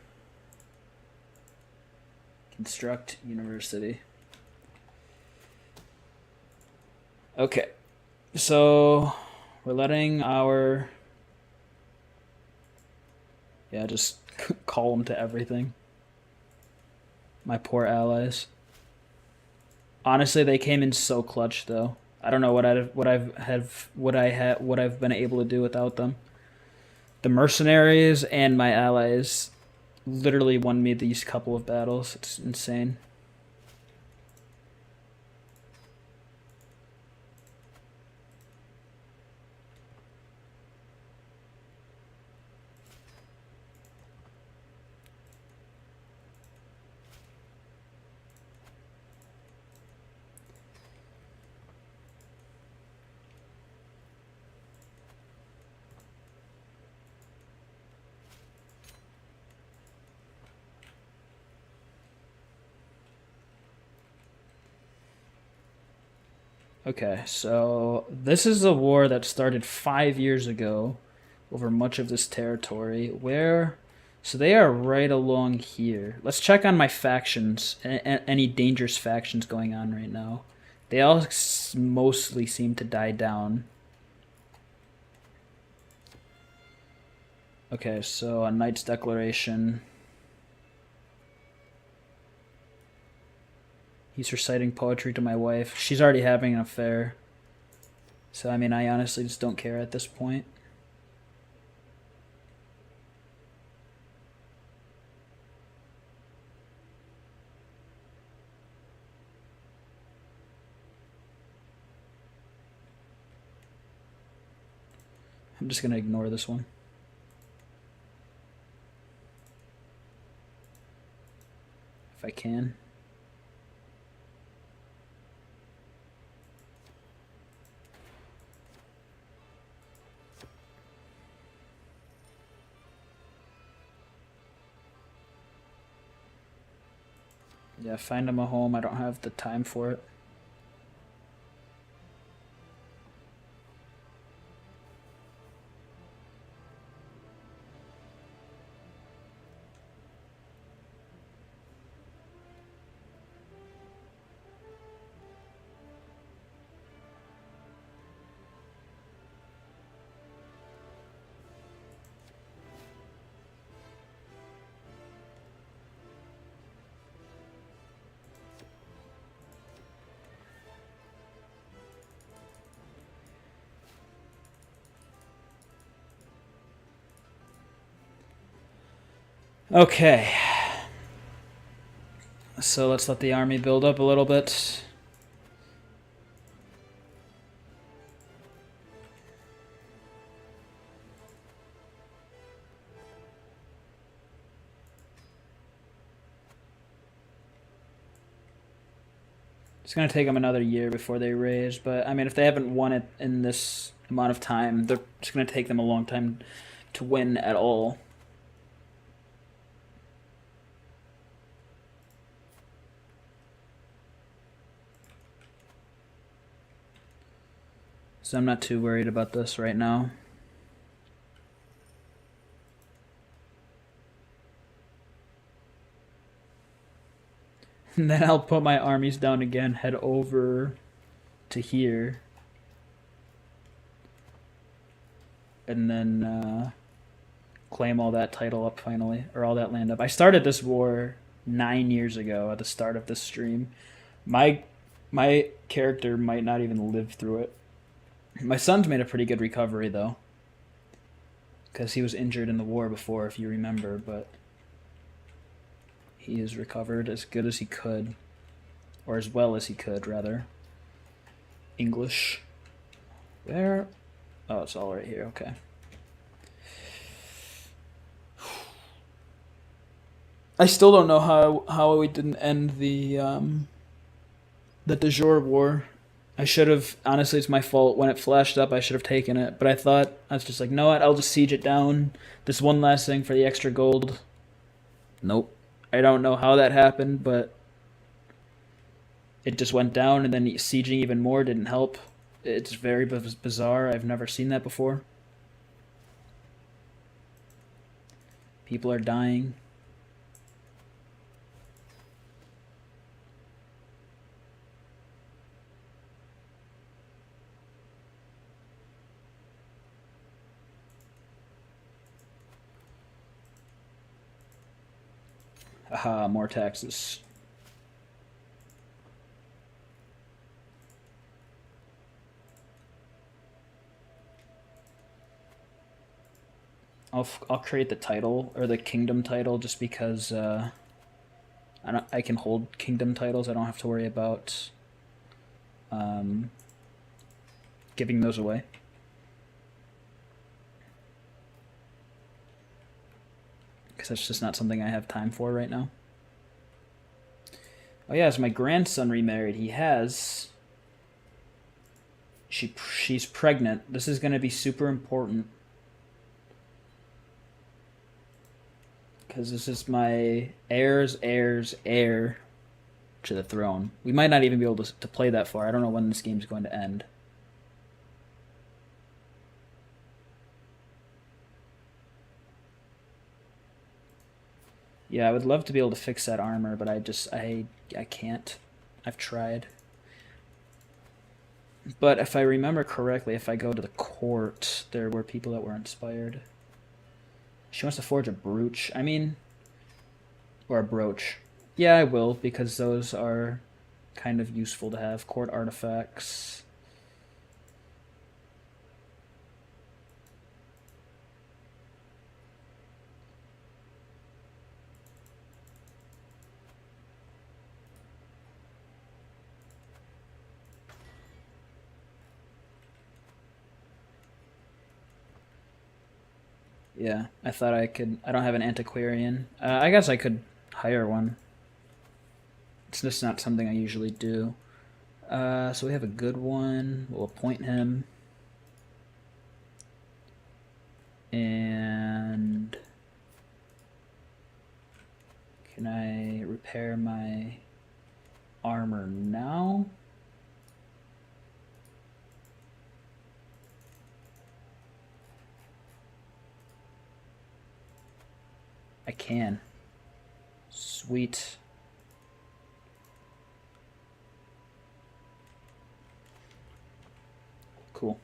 Construct University. Okay. So, we're letting our... Yeah, just call them to everything. My poor allies. Honestly, they came in so clutch, though. I don't know what I've been able to do without them. The mercenaries and my allies literally won me these couple of battles. It's insane. Okay, so this is a war that started 5 years ago over much of this territory. Where... So they are right along here. Let's check on my factions. Any dangerous factions going on right now. They all mostly seem to die down. Okay, so a Knight's Declaration. He's reciting poetry to my wife. She's already having an affair. So, I mean, I honestly just don't care at this point. I'm just going to ignore this one. If I can. Yeah, find him a home. I don't have the time for it. Okay. So let's let the army build up a little bit. It's going to take them another year before they raise, but I mean, if they haven't won it in this amount of time, it's going to take them a long time to win at all. So I'm not too worried about this right now. And then I'll put my armies down again, head over to here. And then claim all that title up finally, or all that land up. I started this war 9 years ago at the start of this stream. My character might not even live through it. My son's made a pretty good recovery, though. Because he was injured in the war before, if you remember, but he has recovered as good as he could. Or as well as he could, rather. English. Where? Oh, it's all right here, okay. I still don't know how we didn't end the de jure war. I should have, honestly, it's my fault. When it flashed up, I should have taken it. But I was just like, no, what? I'll just siege it down. This one last thing for the extra gold. Nope. I don't know how that happened, but it just went down, and then sieging even more didn't help. It's very bizarre. I've never seen that before. People are dying. Aha, more taxes. I'll create the title, or the kingdom title, just because I can hold kingdom titles. I don't have to worry about giving those away. Because that's just not something I have time for right now. Oh yeah, as my grandson remarried, she's pregnant. This is going to be super important. Because this is my heir to the throne. We might not even be able to play that far. I don't know when this game's going to end. Yeah, I would love to be able to fix that armor, but I can't. I've tried. But if I remember correctly, if I go to the court, there were people that were inspired. She wants to forge a brooch. I mean, or a brooch. Yeah, I will, because those are kind of useful to have. Court artifacts. Yeah, I thought I could. I don't have an antiquarian. I guess I could hire one. It's just not something I usually do. So we have a good one. We'll appoint him. And can I repair my armor now? I can. Sweet. Cool.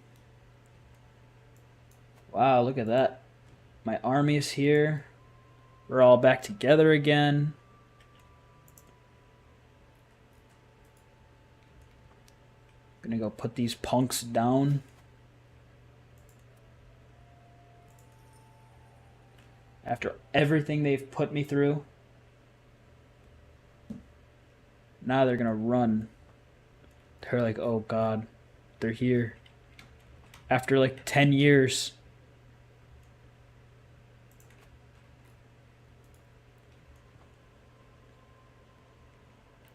Wow, look at that. My army is here. We're all back together again. Gonna go put these punks down. After everything they've put me through. Now they're gonna run. They're like, oh god, they're here. After like 10 years.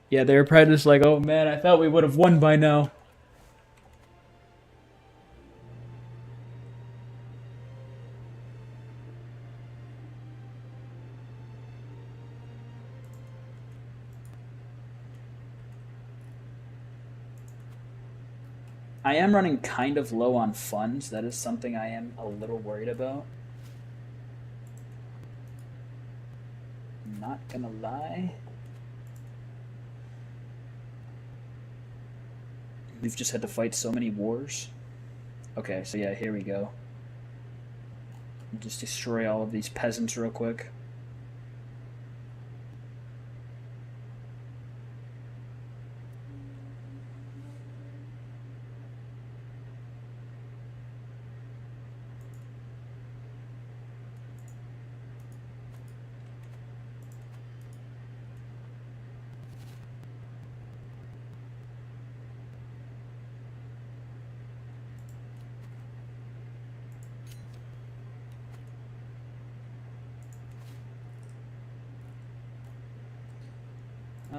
Yeah, they were probably just like, oh man, I thought we would have won by now. I am running kind of low on funds. That is something I am a little worried about. Not gonna lie. We've just had to fight so many wars. Okay, so yeah, here we go. Just destroy all of these peasants real quick.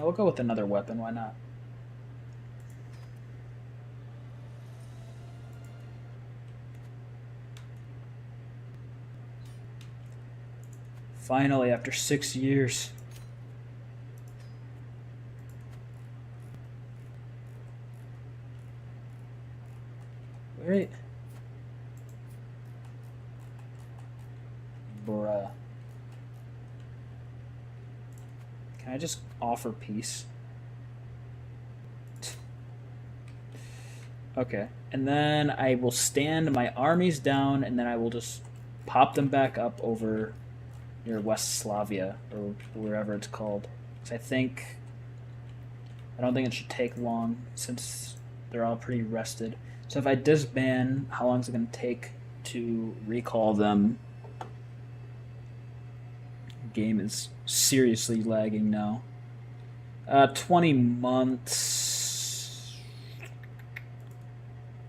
We'll go with another weapon, why not? Finally, after 6 years. Right. Bruh. Can I just offer peace? Okay. And then I will stand my armies down, and then I will just pop them back up over near West Slavia, or wherever it's called. 'Cause I don't think it should take long, since they're all pretty rested. So if I disband, how long is it going to take to recall them? Game is seriously lagging now. 20 months.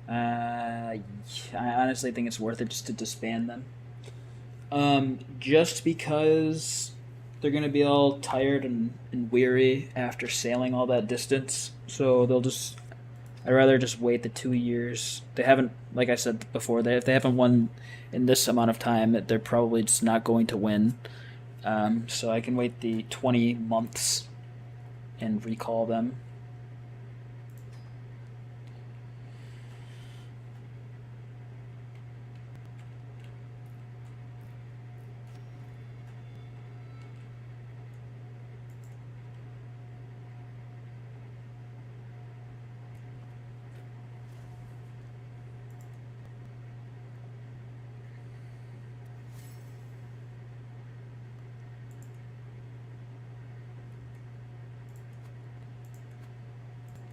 I honestly think it's worth it just to disband them. Just because they're going to be all tired and weary after sailing all that distance. So I'd rather just wait the 2 years. They haven't, like I said before, if they haven't won in this amount of time, they're probably just not going to win. So I can wait the 20 months and recall them.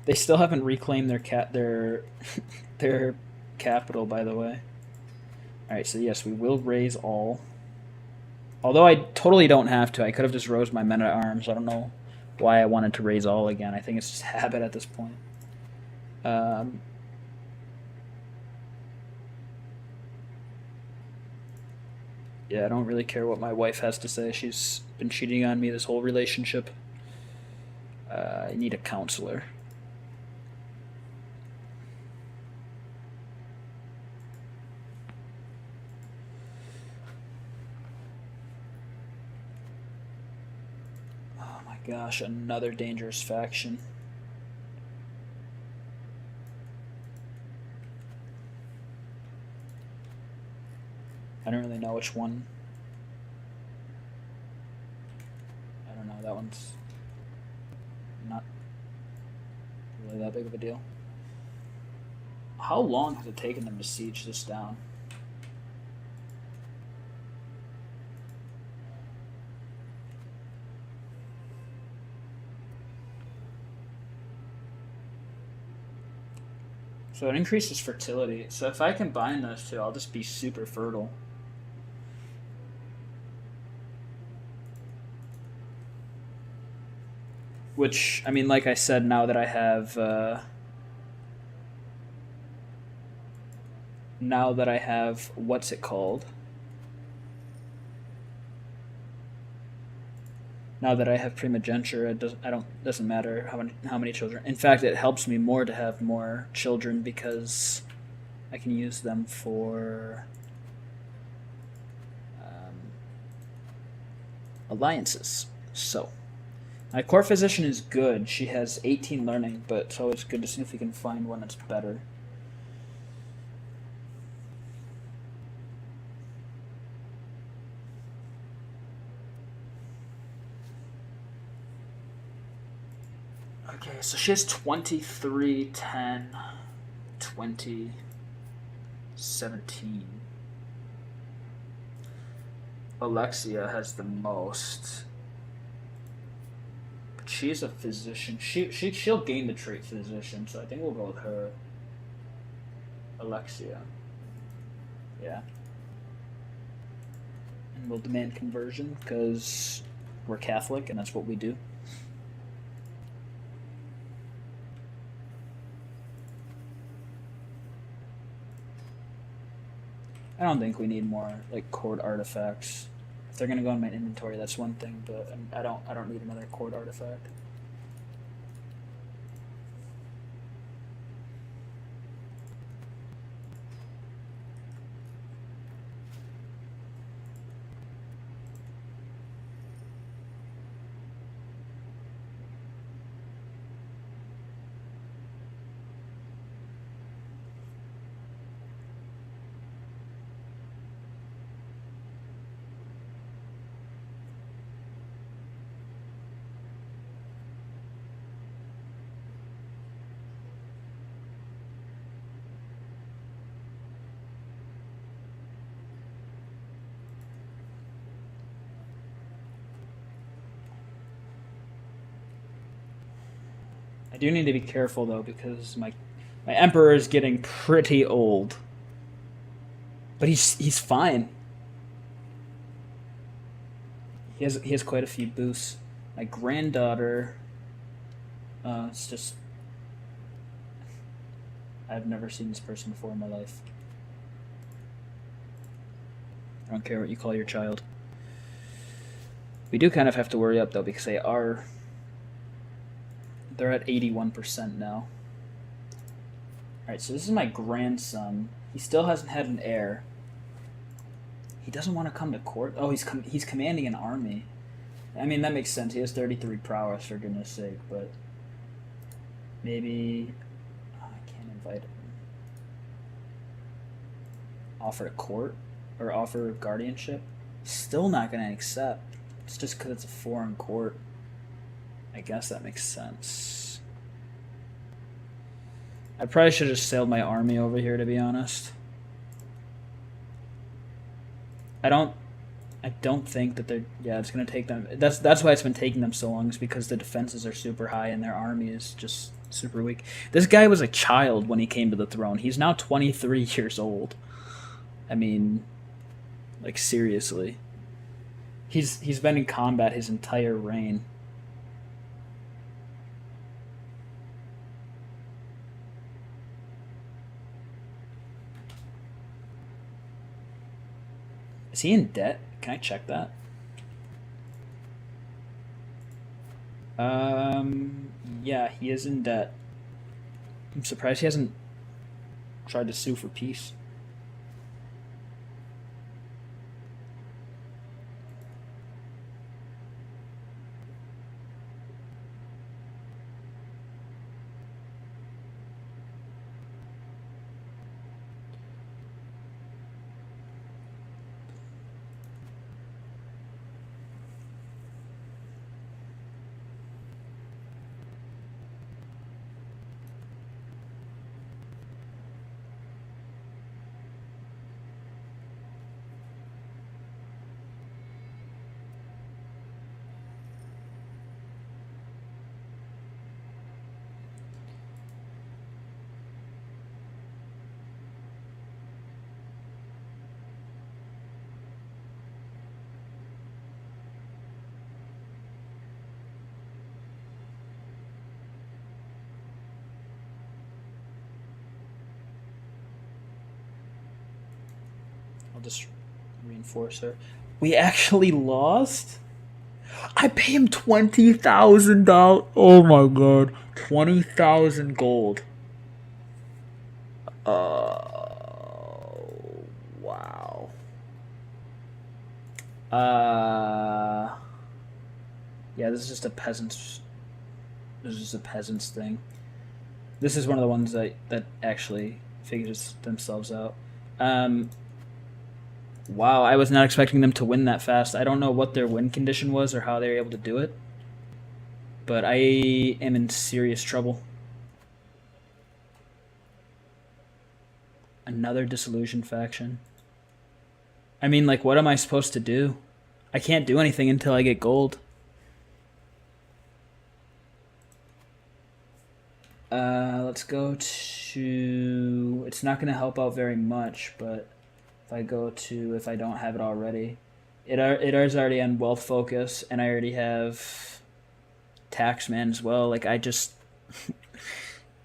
They still haven't reclaimed their capital, by the way. All right, so yes, we will raise all. Although I totally don't have to. I could have just rose my men at arms. I don't know why I wanted to raise all again. I think it's just habit at this point. Yeah, I don't really care what my wife has to say. She's been cheating on me this whole relationship. I need a counselor. Oh my gosh, another dangerous faction. I don't really know which one. I don't know, that one's not really that big of a deal. How long has it taken them to siege this down? So it increases fertility. So if I combine those two, I'll just be super fertile. Which, I mean, like I said, now that I have what's it called? Now that I have primogeniture, doesn't matter how many children. In fact, it helps me more to have more children because I can use them for alliances. So my core physician is good. She has 18 learning, but it's always good to see if we can find one that's better. Okay, so she has 23, 10, 20, 17. Alexia has the most. But she's a physician. She'll gain the trait physician, so I think we'll go with her. Alexia. Yeah. And we'll demand conversion because we're Catholic and that's what we do. I don't think we need more like court artifacts. If they're gonna go in my inventory, that's one thing, but I don't need another court artifact. I do need to be careful though because my emperor is getting pretty old. But he's fine. He has quite a few boosts. My granddaughter, it's just I've never seen this person before in my life. I don't care what you call your child. We do kind of have to worry up though because they're at 81% now. Alright, so this is my grandson. He still hasn't had an heir. He doesn't want to come to court. Oh, he's commanding an army. I mean, that makes sense. He has 33 prowess, for goodness sake, but maybe I can't invite him. Offer a court or offer guardianship. Still not going to accept. It's just because it's a foreign court. I guess that makes sense. I probably should have just sailed my army over here, to be honest. I don't think that they're. Yeah, it's gonna take them. That's why it's been taking them so long. Is because the defenses are super high and their army is just super weak. This guy was a child when he came to the throne. He's now 23 years old. I mean, like seriously. He's been in combat his entire reign. Is he in debt? Can I check that? Yeah, he is in debt. I'm surprised he hasn't tried to sue for peace. I'll just reinforce her. We actually lost? I pay him $20,000. Oh my god, 20,000 gold. Wow. Uh, yeah, this is just a peasant's. This is just a peasant's thing. This is one of the ones that actually figures themselves out. Um, wow, I was not expecting them to win that fast. I don't know what their win condition was or how they were able to do it, but I am in serious trouble. Another disillusioned faction. I mean, like, what am I supposed to do? I can't do anything until I get gold. Let's go to... It's not going to help out very much, but if I go to... If I don't have it already... It is already on wealth focus, and I already have taxman as well. Like, I just...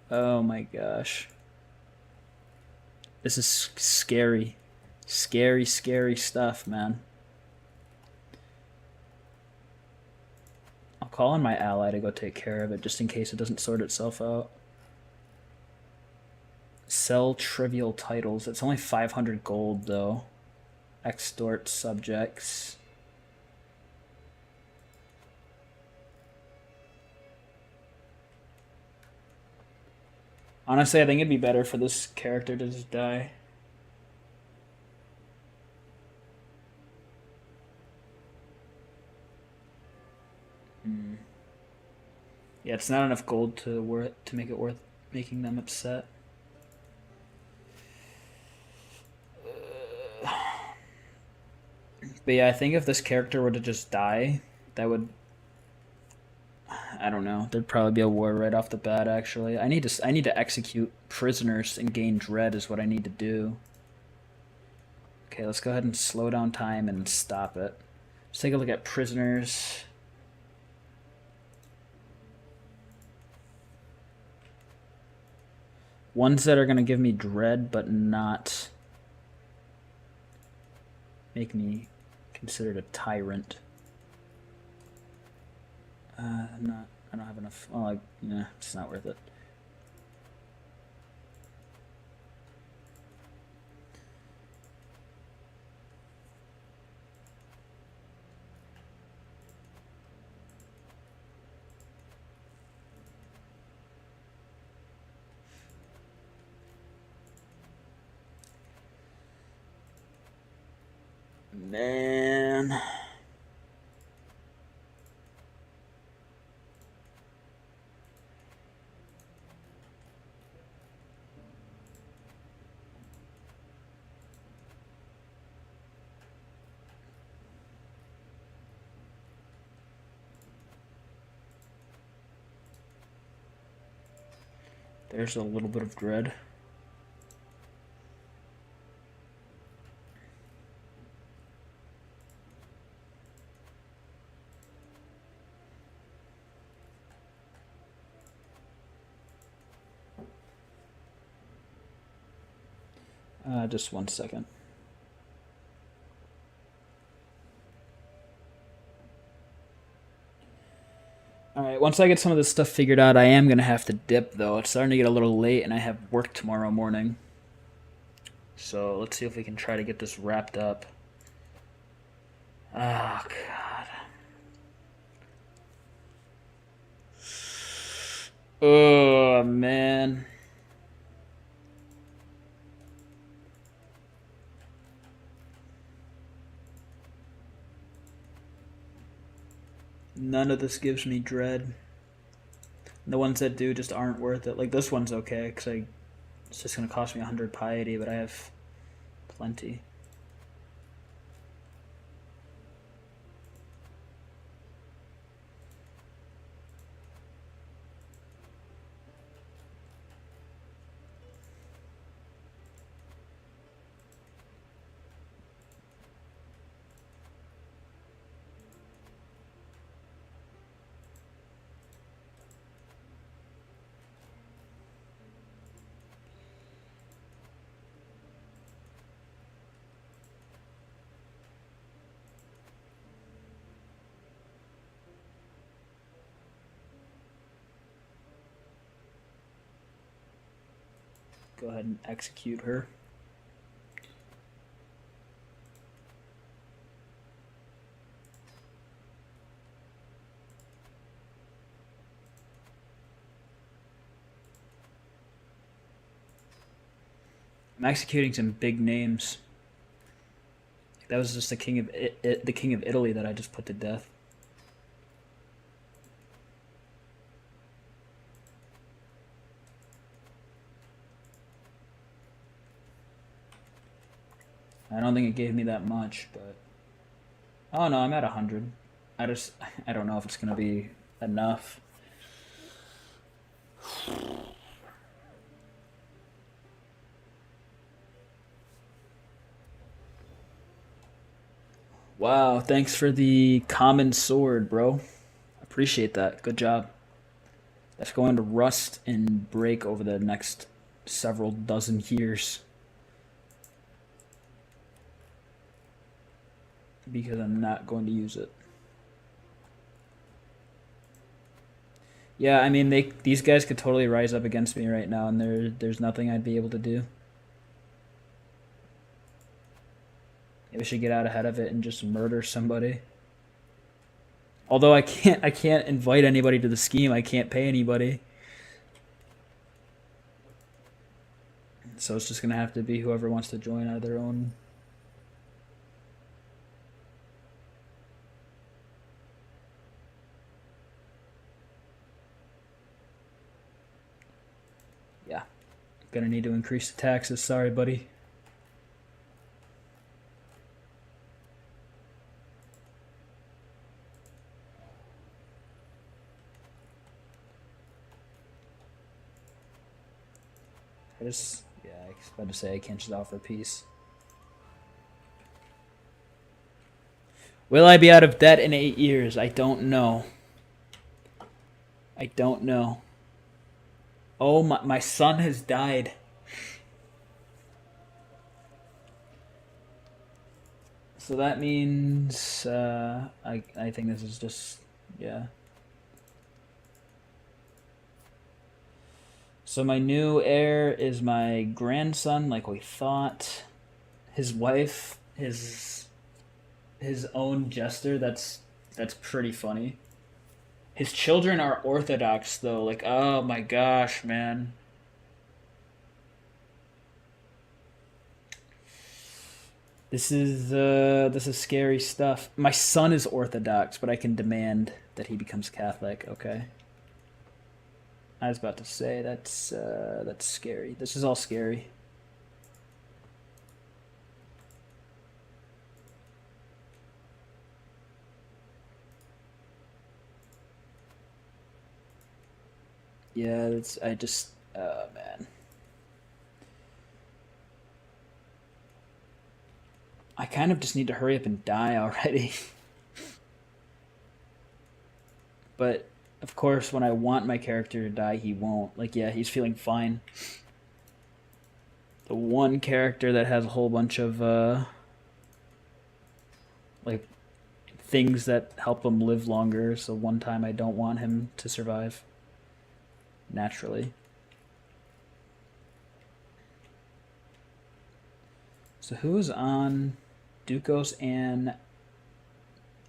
Oh my gosh. This is scary. Scary, scary stuff, man. I'll call on my ally to go take care of it, just in case it doesn't sort itself out. Sell trivial titles. It's only 500 gold, though. Extort subjects. Honestly, I think it'd be better for this character to just die. Yeah, it's not enough gold to make it worth making them upset. But yeah, I think if this character were to just die, that would... I don't know. There'd probably be a war right off the bat, actually. I need to execute prisoners and gain dread is what I need to do. Okay, let's go ahead and slow down time and stop it. Let's take a look at prisoners. Ones that are going to give me dread, but not make me considered a tyrant. I don't have enough. Oh, yeah, it's not worth it. Man. There's a little bit of dread. Just 1 second. Alright, once I get some of this stuff figured out, I am going to have to dip, though. It's starting to get a little late, and I have work tomorrow morning. So let's see if we can try to get this wrapped up. Oh, God. Oh, man. None of this gives me dread. The ones that do just aren't worth it. Like, this one's okay, because it's just going to cost me 100 piety, but I have plenty. go ahead and execute her. I'm executing some big names. That was just the king of Italy that I just put to death. I don't think it gave me that much, but oh no, I'm at 100. I don't know if it's gonna be enough. Wow, thanks for the common sword, bro. Appreciate that. Good job. That's going to rust and break over the next several dozen years. Because I'm not going to use it. Yeah, I mean, these guys could totally rise up against me right now, and there's nothing I'd be able to do. Maybe I should get out ahead of it and just murder somebody. Although I can't invite anybody to the scheme. I can't pay anybody. So it's just gonna have to be whoever wants to join out of their own. Yeah. Gonna need to increase the taxes. Sorry, buddy. I was about to say I can't just offer peace. Will I be out of debt in 8 years? I don't know. I don't know. Oh, my son has died. So that means I think this is just, yeah. So my new heir is my grandson, like we thought. His wife, his own jester. That's pretty funny. His children are Orthodox though. Like, oh my gosh, man. This is scary stuff. My son is Orthodox, but I can demand that he becomes Catholic. Okay. I was about to say that's scary. This is all scary. Yeah, I just man. I kind of just need to hurry up and die already. But of course, when I want my character to die, he won't. Like, yeah, he's feeling fine. The one character that has a whole bunch of like things that help him live longer. So one time I don't want him to survive naturally. So who's on Ducos and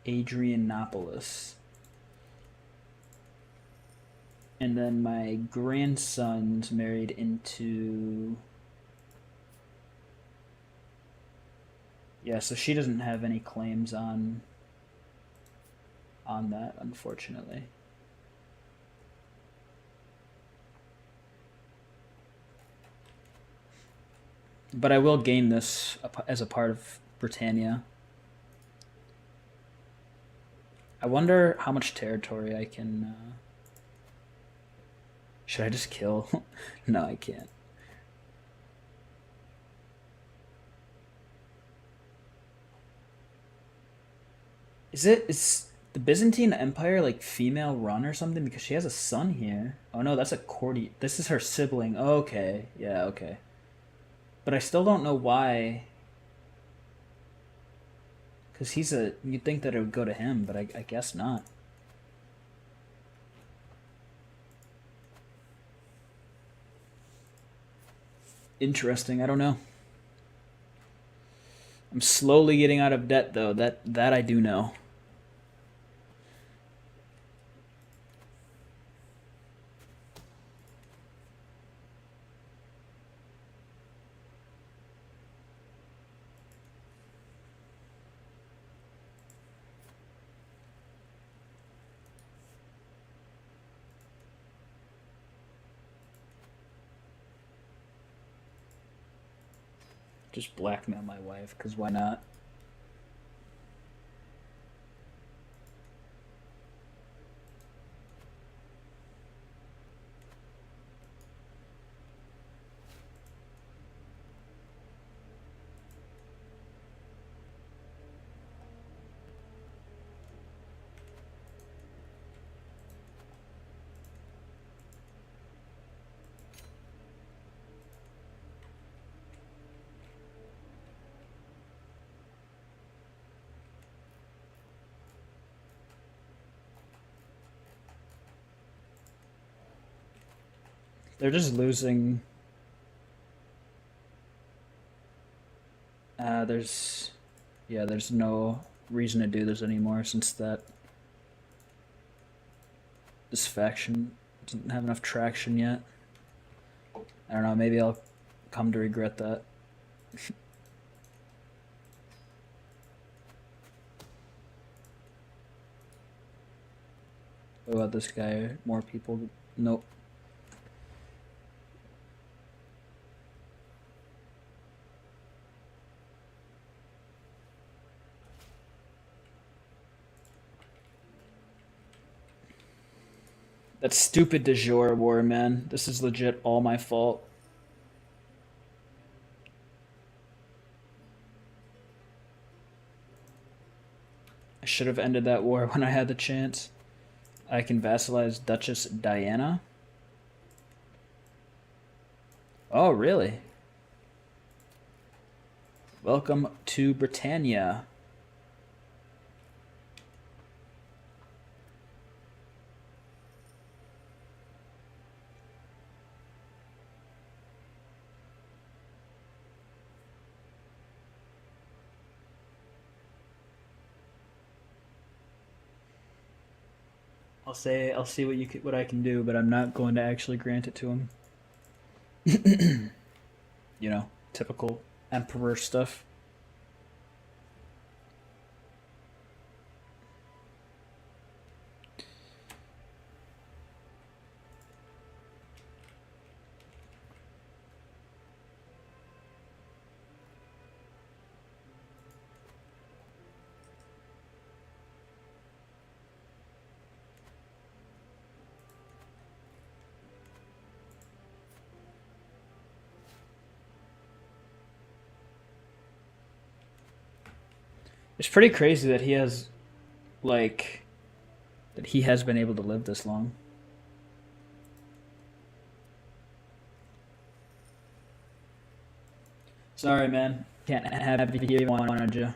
Adrianopolis? And then my grandson's married into... Yeah, so she doesn't have any claims on that, unfortunately. But I will gain this as a part of Britannia. I wonder how much territory I can... Should I just kill? No, I can't. Is the Byzantine Empire like female run or something? Because she has a son here. Oh no, that's a courtier. This is her sibling. Okay, yeah, okay. But I still don't know why. Because you'd think that it would go to him, but I guess not. interesting. I don't know. I'm slowly getting out of debt, though. That I do know. Just blackmail my wife, because why not? They're just losing. There's, yeah, there's no reason to do this anymore since this faction doesn't have enough traction yet. I don't know. Maybe I'll come to regret that. What about this guy? More people? Nope. That stupid de jure war, man. This is legit all my fault. I should have ended that war when I had the chance. I can vassalize Duchess Diana. Oh, really? Welcome to Britannia. I'll see what I can do, but I'm not going to actually grant it to him. You know, typical emperor stuff. It's pretty crazy that he has, like, that he has been able to live this long. Sorry, man. Can't have you here if I wanted you.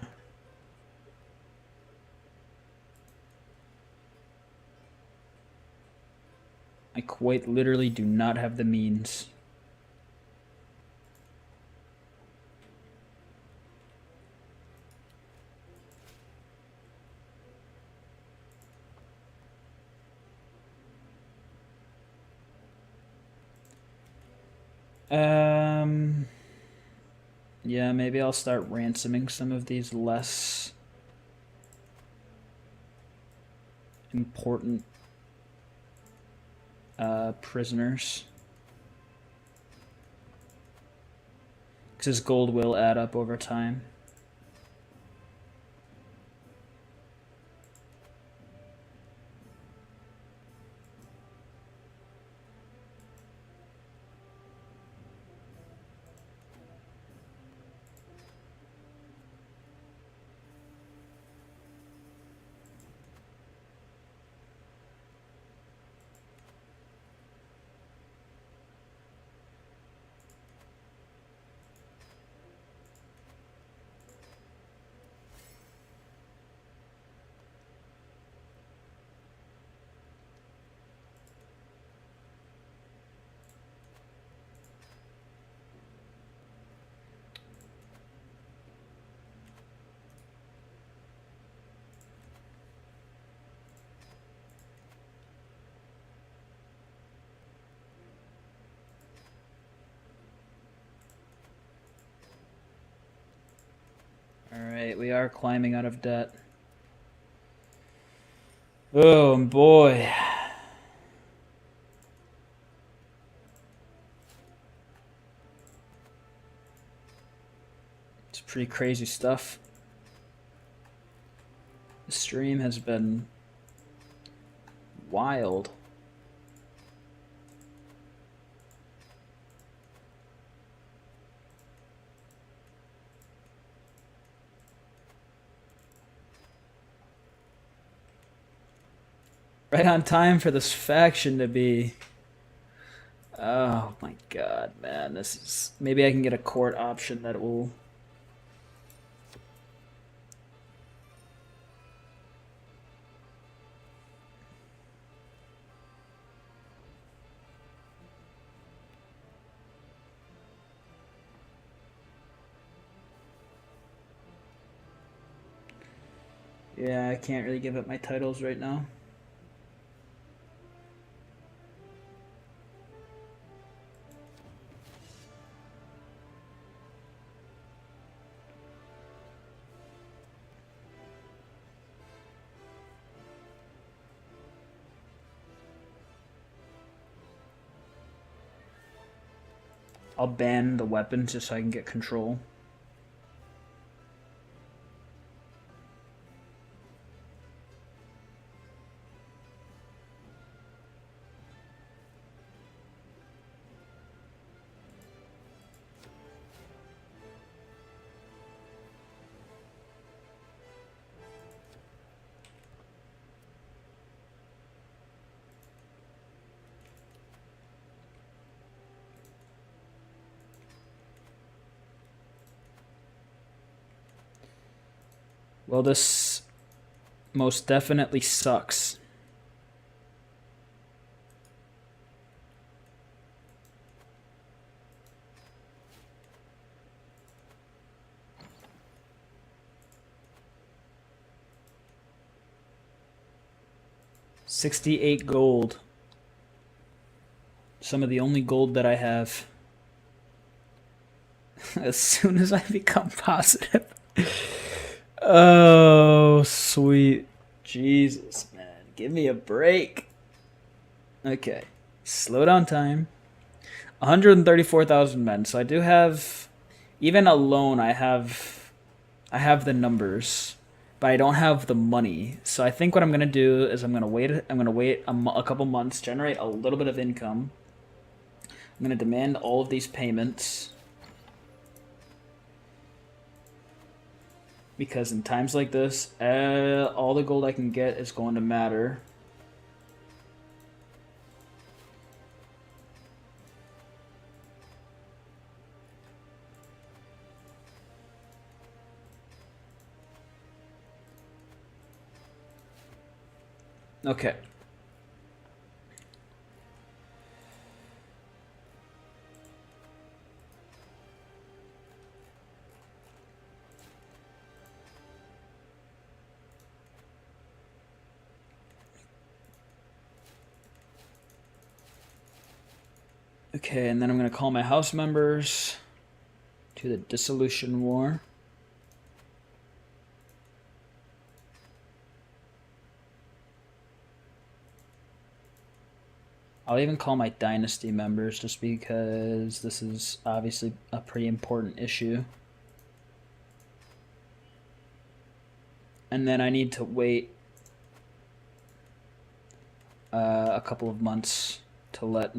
I quite literally do not have the means. Yeah, maybe I'll start ransoming some of these less important prisoners. Because his gold will add up over time. Alright, we are climbing out of debt. Oh boy. It's pretty crazy stuff. The stream has been wild. Right on time for this faction to be... Oh my god, man. This is... Maybe I can get a court option that will... Yeah, I can't really give up my titles right now. I'll ban the weapons just so I can get control. Well, this most definitely sucks. $68 gold. Some of the only gold that I have. As soon as I become positive. Oh, sweet. Jesus, man. Give me a break. Okay. Slow down time. 134,000 men. So I do have... Even alone, I have the numbers. But I don't have the money. So I think what I'm going to do is I'm going to wait a couple months, generate a little bit of income. I'm going to demand all of these payments. Because in times like this, all the gold I can get is going to matter. Okay. Okay, and then I'm going to call my house members to the dissolution war. I'll even call my dynasty members just because this is obviously a pretty important issue. And then I need to wait a couple of months to let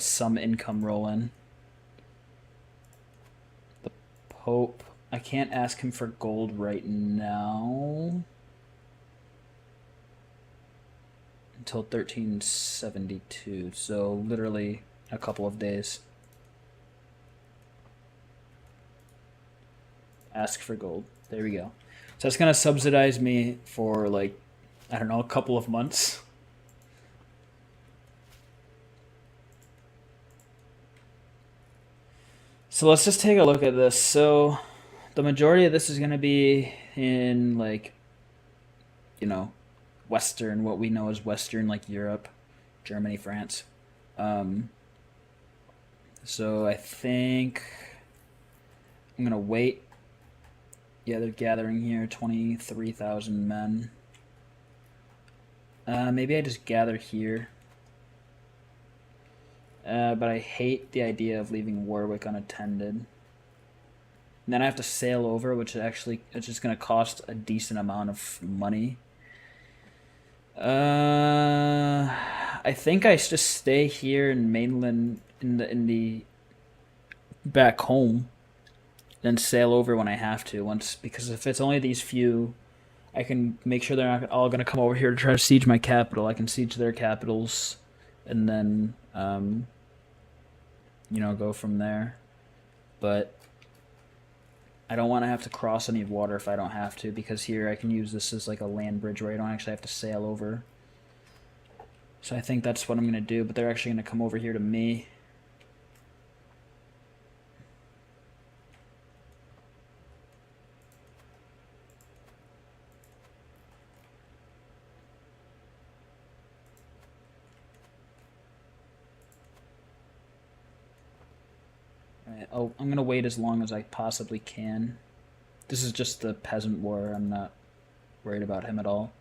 some income roll in. The Pope, I can't ask him for gold right now until 1372, so literally a couple of days. Ask for gold. There we go. So it's gonna subsidize me for like, I don't know, a couple of months. So let's just take a look at this. So the majority of this is going to be in like, you know, Western, what we know as Western, like Europe, Germany, France. So I think I'm going to wait Yeah, they're gathering here, 23,000 men. Maybe I just gather here. But I hate the idea of leaving Warwick unattended. And then I have to sail over, which actually it's just going to cost a decent amount of money. I think I just stay here in mainland in the back home, then sail over when I have to. Because if it's only these few, I can make sure they're not all going to come over here to try to siege my capital. I can siege their capitals, and then go from there. But I don't want to have to cross any water if I don't have to, because here I can use this as like a land bridge where I don't actually have to sail over. So I think that's what I'm going to do, but they're actually going to come over here to me. Alright, I'm going to wait as long as I possibly can. This is just the peasant war. I'm not worried about him at all.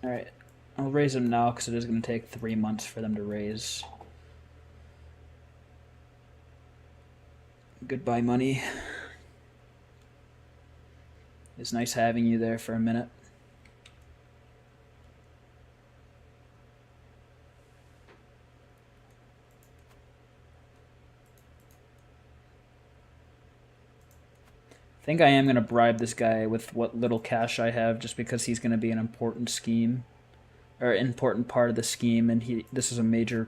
Alright, I'll raise them now because it is going to take 3 months for them to raise. Goodbye, money. It's nice having you there for a minute. I think I am going to bribe this guy with what little cash I have, just because he's going to be an important scheme, or important part of the scheme, and this is a major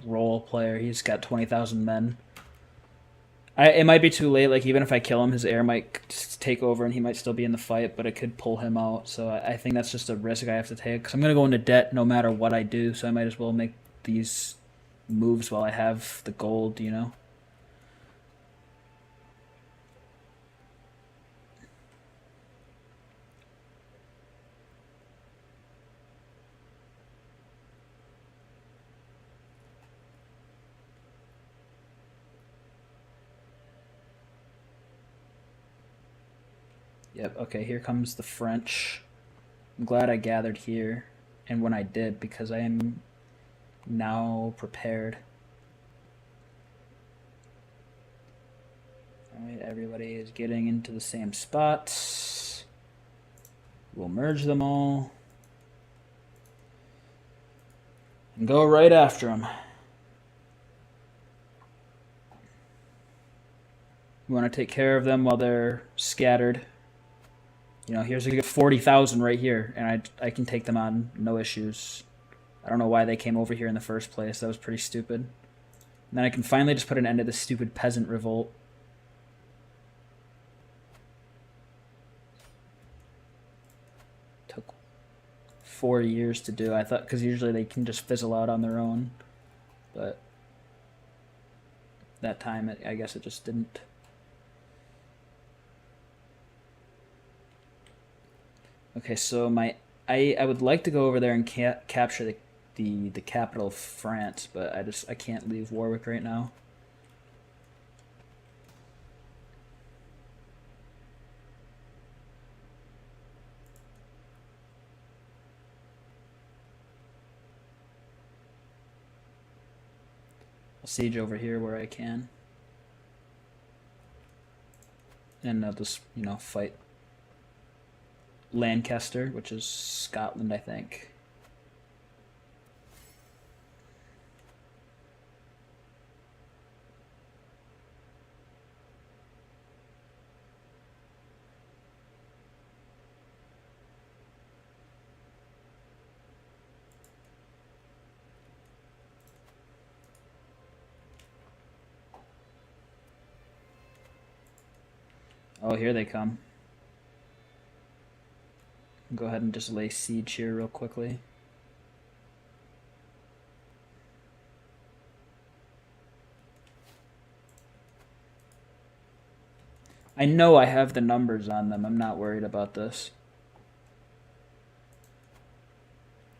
role player. He's got 20,000 men. It might be too late. Like, even if I kill him, his heir might take over, and he might still be in the fight, but it could pull him out. So I think that's just a risk I have to take, because I'm going to go into debt no matter what I do, so I might as well make these moves while I have the gold, you know? Yep, okay, here comes the French. I'm glad I gathered here, and when I did, because I am now prepared. Alright, everybody is getting into the same spots. We'll merge them all. And go right after them. We want to take care of them while they're scattered. You know, here's a good 40,000 right here, and I can take them on, no issues. I don't know why they came over here in the first place. That was pretty stupid. And then I can finally just put an end to this stupid peasant revolt. Took 4 years to do. I thought, because usually they can just fizzle out on their own, but that time I guess it just didn't. Okay, so I would like to go over there and capture the capital of France, but I can't leave Warwick right now. I'll siege over here where I can, and I'll just fight Lancaster, which is Scotland, I think. Oh, here they come. Go ahead and just lay siege here real quickly. I know I have the numbers on them. I'm not worried about this.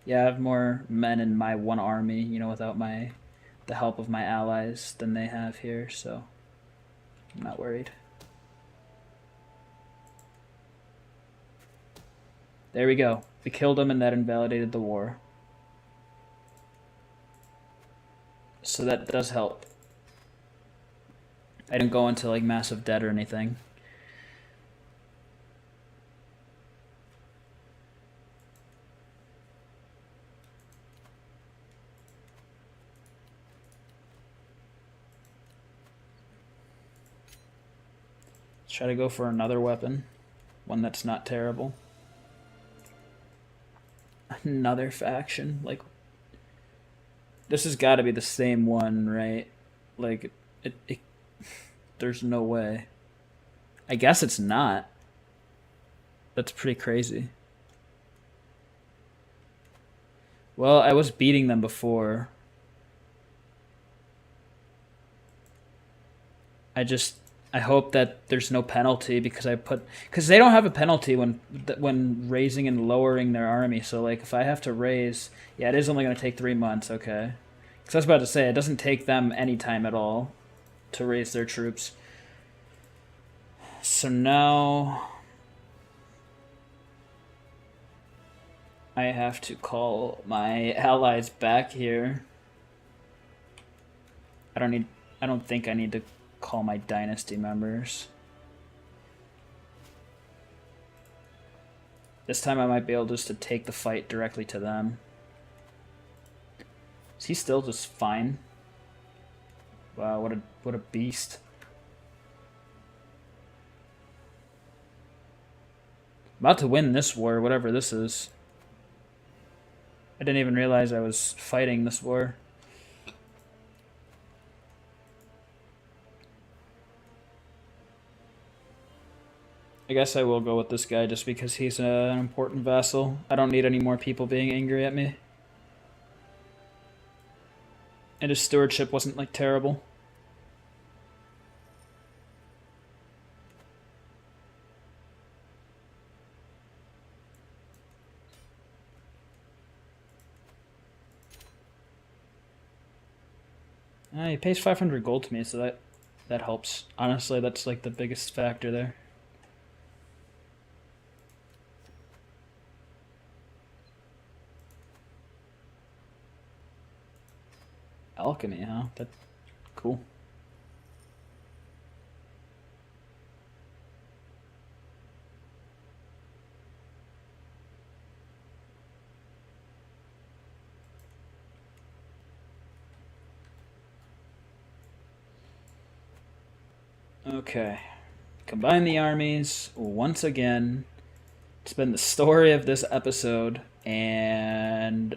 Yeah, I have more men in my one army, you know, without the help of my allies than they have here, so I'm not worried. There we go. We killed him and that invalidated the war. So that does help. I didn't go into like massive debt or anything. Let's try to go for another weapon. One that's not terrible. Another faction. Like, this has got to be the same one, right? Like, there's no way. I guess it's not. That's pretty crazy. Well, I was beating them before. I hope that there's no penalty because they don't have a penalty when raising and lowering their army. So like if I have to raise, yeah, it is only going to take 3 months, okay? Because I was about to say it doesn't take them any time at all to raise their troops. So now I have to call my allies back here. I don't think I need to call my dynasty members. This time I might be able just to take the fight directly to them. Is he still just fine? Wow, what a beast. I'm about to win this war, whatever this is. I didn't even realize I was fighting this war. I guess I will go with this guy just because he's an important vassal. I don't need any more people being angry at me. And his stewardship wasn't, like, terrible. He pays 500 gold to me, so that helps. Honestly, that's, like, the biggest factor there. Alchemy, huh? That's cool. Okay. Combine the armies once again. It's been the story of this episode, and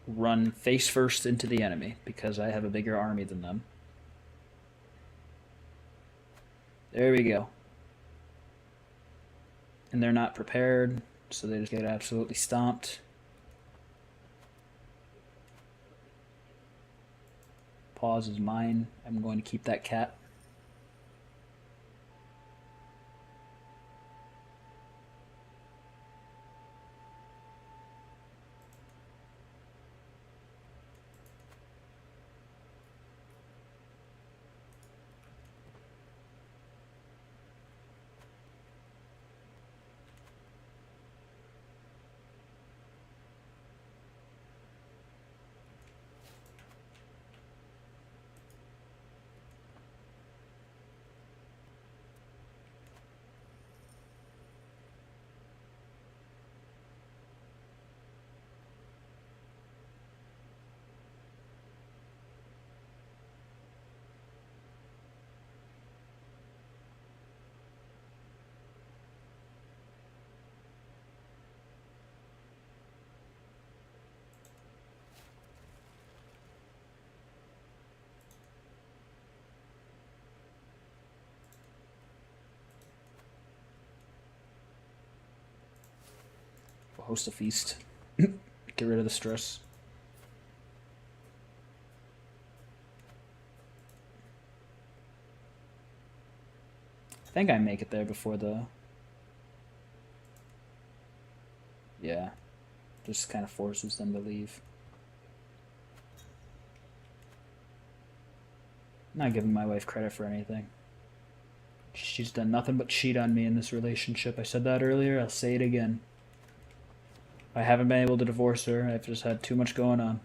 run face first into the enemy because I have a bigger army than them. There we go. And they're not prepared, so they just get absolutely stomped. Pause is mine. I'm going to keep that cat. We'll host a feast. Get rid of the stress. I think I make it there before the. Yeah. Just kind of forces them to leave. I'm not giving my wife credit for anything. She's done nothing but cheat on me in this relationship. I said that earlier, I'll say it again. I haven't been able to divorce her. I've just had too much going on.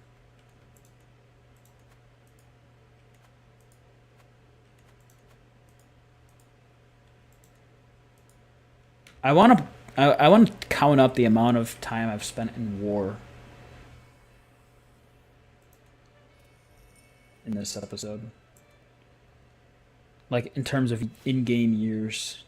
I want to count up the amount of time I've spent in war in this episode. Like in terms of in-game years.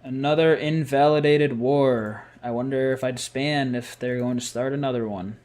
Another invalidated war. I wonder if I'd disband if they're going to start another one.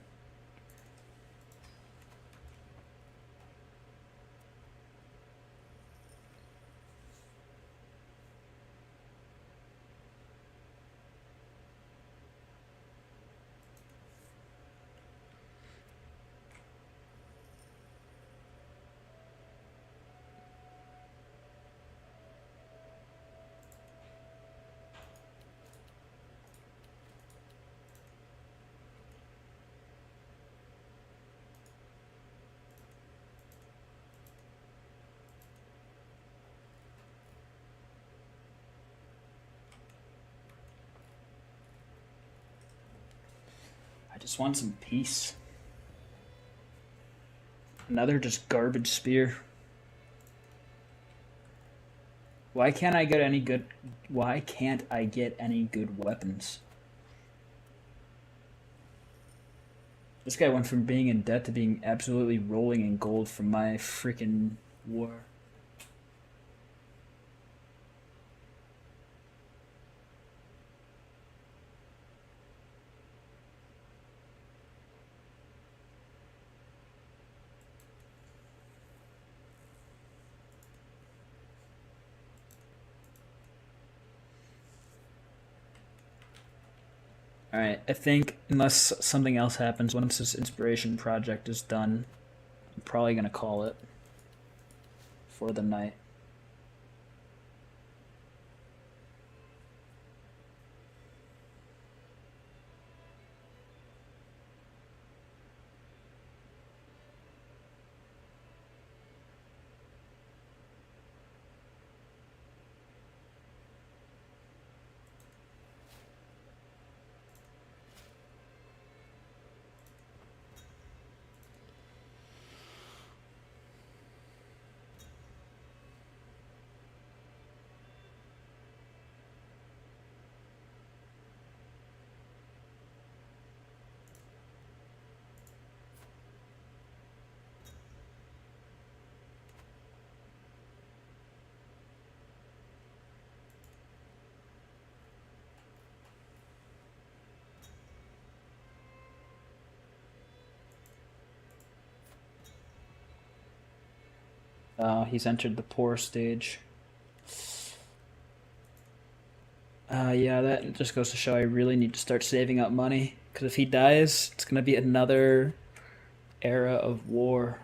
I just want some peace. Another just garbage spear. Why can't I get any good weapons? This guy went from being in debt to being absolutely rolling in gold from my freaking war. Alright, I think unless something else happens, once this inspiration project is done, I'm probably going to call it for the night. He's entered the poor stage. Yeah, that just goes to show I really need to start saving up money. Because if he dies, it's going to be another era of war.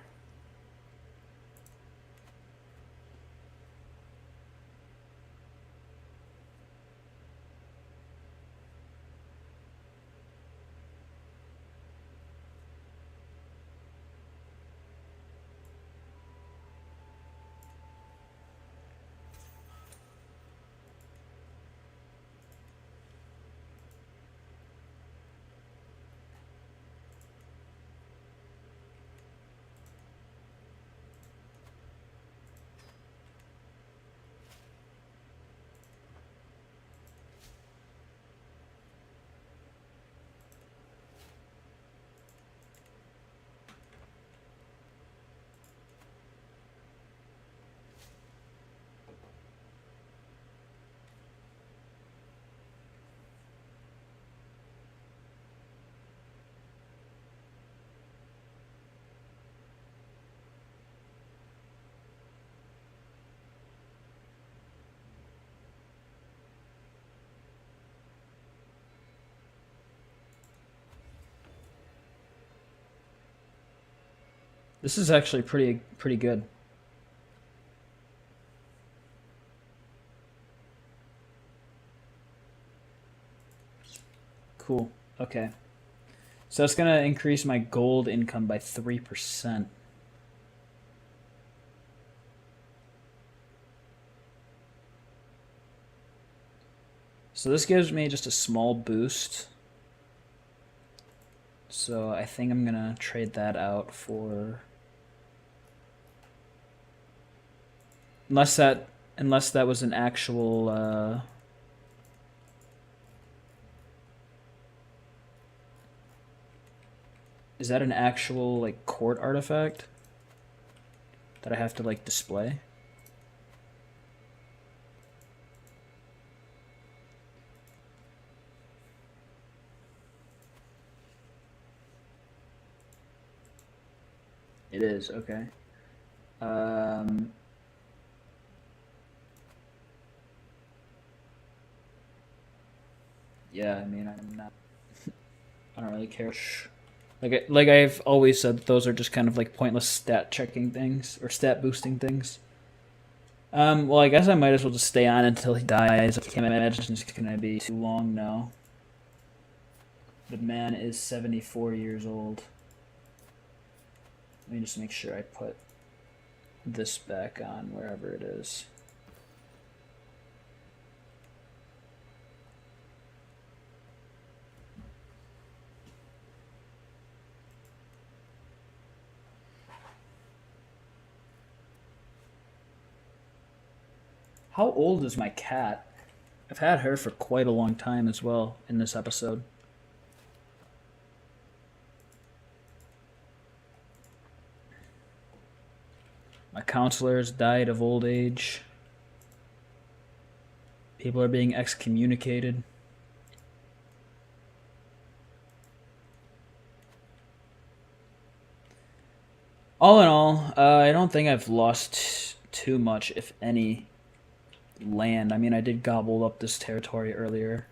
This is actually pretty good. Cool. Okay. So it's gonna increase my gold income by 3%. So this gives me just a small boost. So I think I'm gonna trade that out for, unless that was an actual is that an actual like court artifact that I have to like display? It is, okay. Yeah, I mean, I'm not. I don't really care. Like I've always said, those are just kind of like pointless stat checking things or stat boosting things. Well, I guess I might as well just stay on until he dies. I can't imagine it's gonna be too long now. The man is 74 years old. Let me just make sure I put this back on wherever it is. How old is my cat? I've had her for quite a long time as well in this episode. My counselors died of old age. People are being excommunicated. All in all, I don't think I've lost too much, if any, land. I mean, I did gobble up this territory earlier.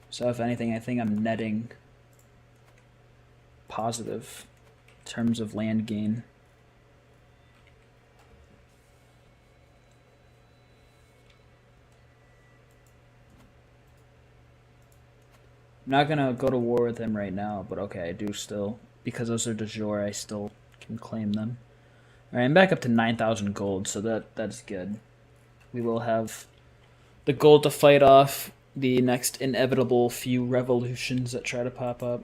So if anything, I think I'm netting positive in terms of land gain. I'm not gonna go to war with him right now, but okay, I do still, because those are de jure, I still can claim them. Alright, I'm back up to 9,000 gold, so that's good. We will have the gold to fight off the next inevitable few revolutions that try to pop up.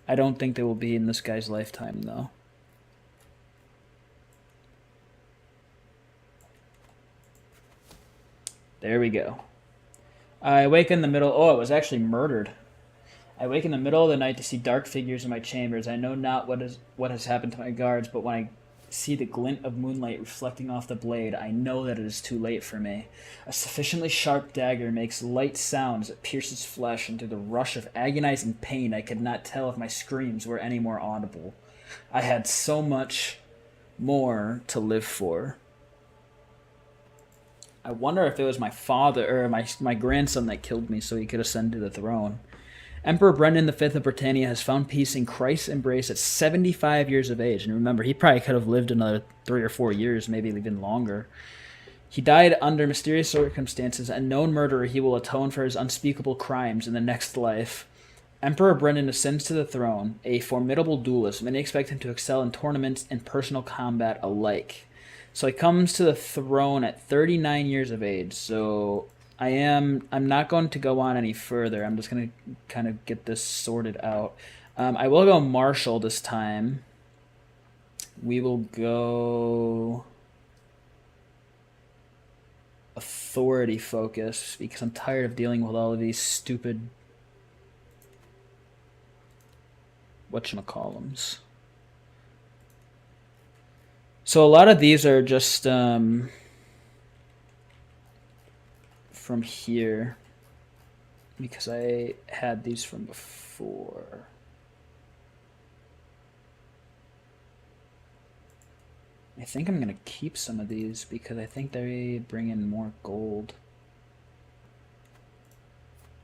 I don't think they will be in this guy's lifetime, though. There we go. I awake in the middle. Oh, I was actually murdered. I wake in the middle of the night to see dark figures in my chambers. I know not what has happened to my guards, but when I see the glint of moonlight reflecting off the blade, I know that it is too late for me. A sufficiently sharp dagger makes light sounds that pierces flesh, and through the rush of agonizing pain I could not tell if my screams were any more audible. I had so much more to live for. I wonder if it was my father or my grandson that killed me so he could ascend to the throne. Emperor Brendan V of Britannia has found peace in Christ's embrace at 75 years of age. And remember, he probably could have lived another 3 or 4 years, maybe even longer. He died under mysterious circumstances. A known murderer, he will atone for his unspeakable crimes in the next life. Emperor Brendan ascends to the throne, a formidable duelist. Many expect him to excel in tournaments and personal combat alike. So he comes to the throne at 39 years of age. So I'm not going to go on any further. I'm just going to kind of get this sorted out. I will go martial this time. We will go authority focus because I'm tired of dealing with all of these stupid whatchamacallums. So a lot of these are just from here because I had these from before. I think I'm going to keep some of these because I think they bring in more gold.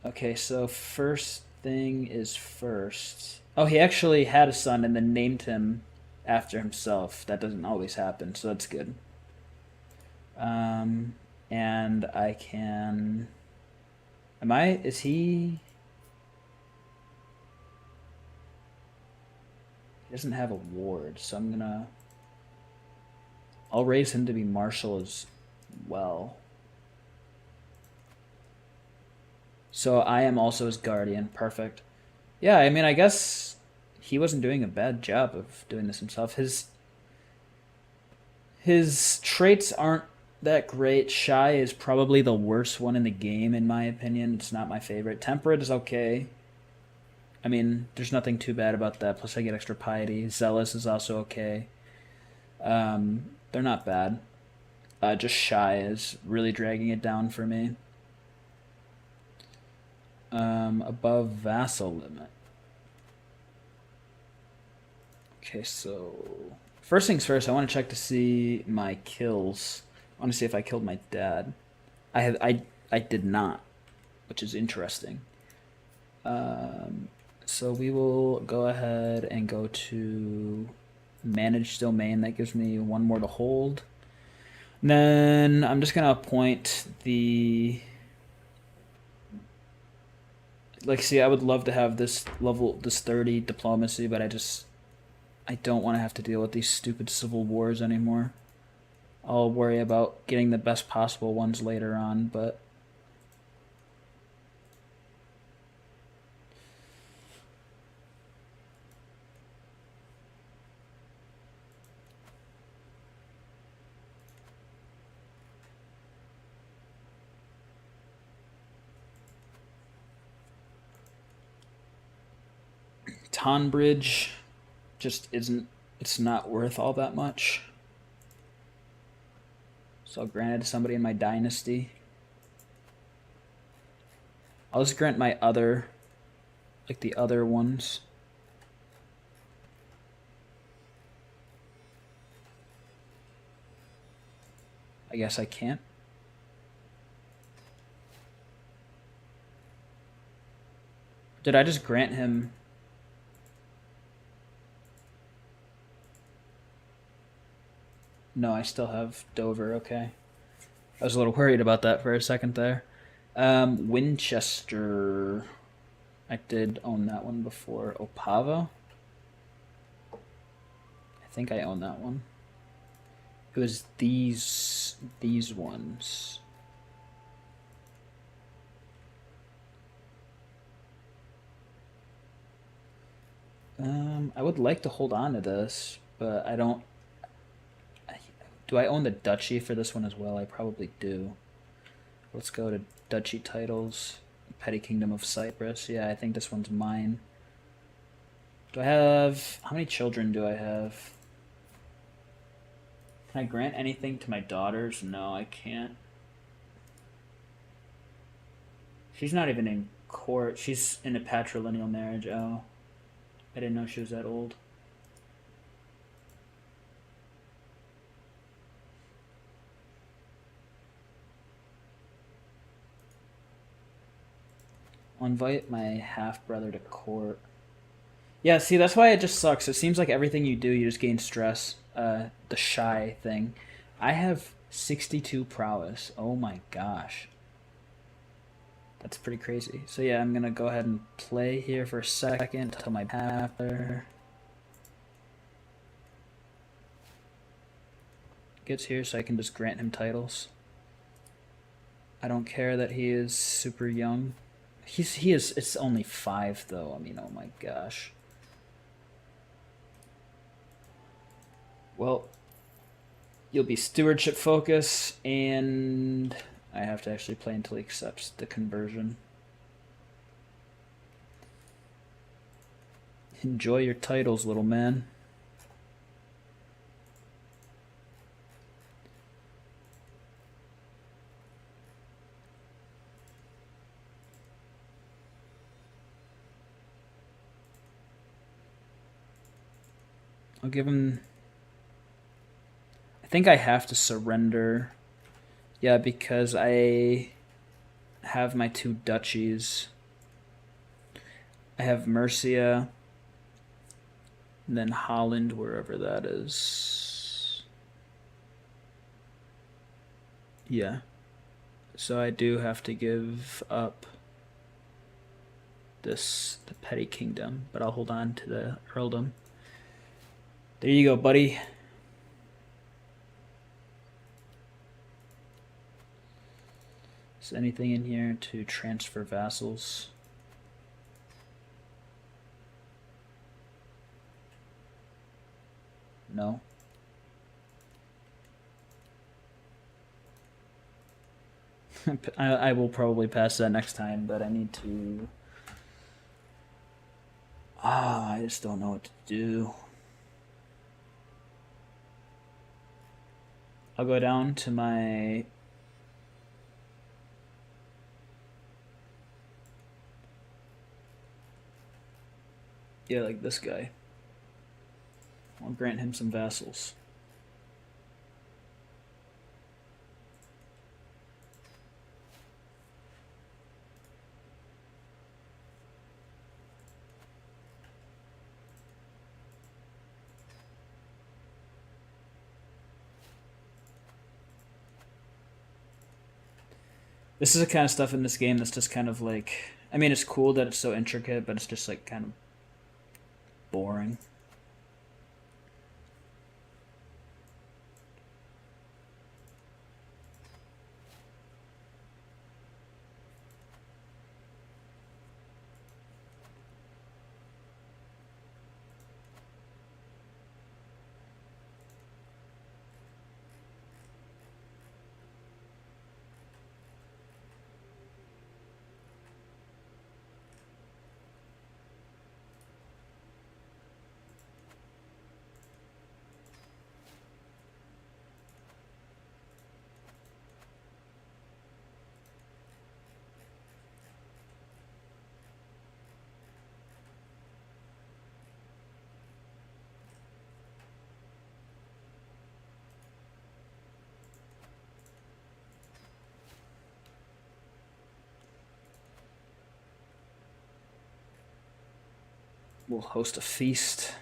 Okay, so first thing is first. Oh, he actually had a son and then named him after himself. That doesn't always happen, so that's good. And I can. Am I? Is he? He doesn't have a ward, so I'm gonna. I'll raise him to be marshal as well. So I am also his guardian. Perfect. Yeah, I mean, I guess he wasn't doing a bad job of doing this himself. His traits aren't that great. Shy is probably the worst one in the game, in my opinion. It's not my favorite. Temperate is okay. I mean, there's nothing too bad about that. Plus, I get extra piety. Zealous is also okay. They're not bad. Just Shy is really dragging it down for me. Above vassal limit. Okay, so first things first, I want to check to see my kills. I want to see if I killed my dad. I did not, which is interesting. So we will go ahead and go to manage domain. That gives me one more to hold. And then I'm just gonna appoint the. Like, see, I would love to have this level, this 30 diplomacy, but I don't want to have to deal with these stupid civil wars anymore. I'll worry about getting the best possible ones later on, but Tonbridge just isn't, it's not worth all that much. So I'll grant it to somebody in my dynasty. I'll just grant my other, like the other ones. I guess I can't. Did I just grant him? No, I still have Dover, okay. I was a little worried about that for a second there. Winchester. I did own that one before. Opava. I think I own that one. It was these ones. I would like to hold on to this, but I don't. Do I own the duchy for this one as well? I probably do. Let's go to duchy titles. Petty Kingdom of Cyprus. Yeah, I think this one's mine. Do I have... How many children do I have? Can I grant anything to my daughters? No, I can't. She's not even in court. She's in a patrilineal marriage. Oh. I didn't know she was that old. I'll invite my half-brother to court. Yeah, see, that's why it just sucks. It seems like everything you do, you just gain stress. The Shy thing. I have 62 prowess. Oh my gosh. That's pretty crazy. So yeah, I'm going to go ahead and play here for a second until my half-brother gets here so I can just grant him titles. I don't care that he is super young. He is. It's only 5 though. I mean, oh my gosh. Well, you'll be stewardship focus, and I have to actually play until he accepts the conversion. Enjoy your titles, little man. I'll give him... I think I have to surrender. Yeah, because I have my 2 duchies. I have Mercia, and then Holland, wherever that is. Yeah. So I do have to give up the petty kingdom, but I'll hold on to the earldom. There you go, buddy. Is anything in here to transfer vassals? No. I will probably pass that next time, but I need to... I just don't know what to do. I'll go down to my... Yeah, like this guy. I'll grant him some vassals. This is the kind of stuff in this game that's just kind of like... I mean, it's cool that it's so intricate, but it's just like kind of boring. We'll host a feast,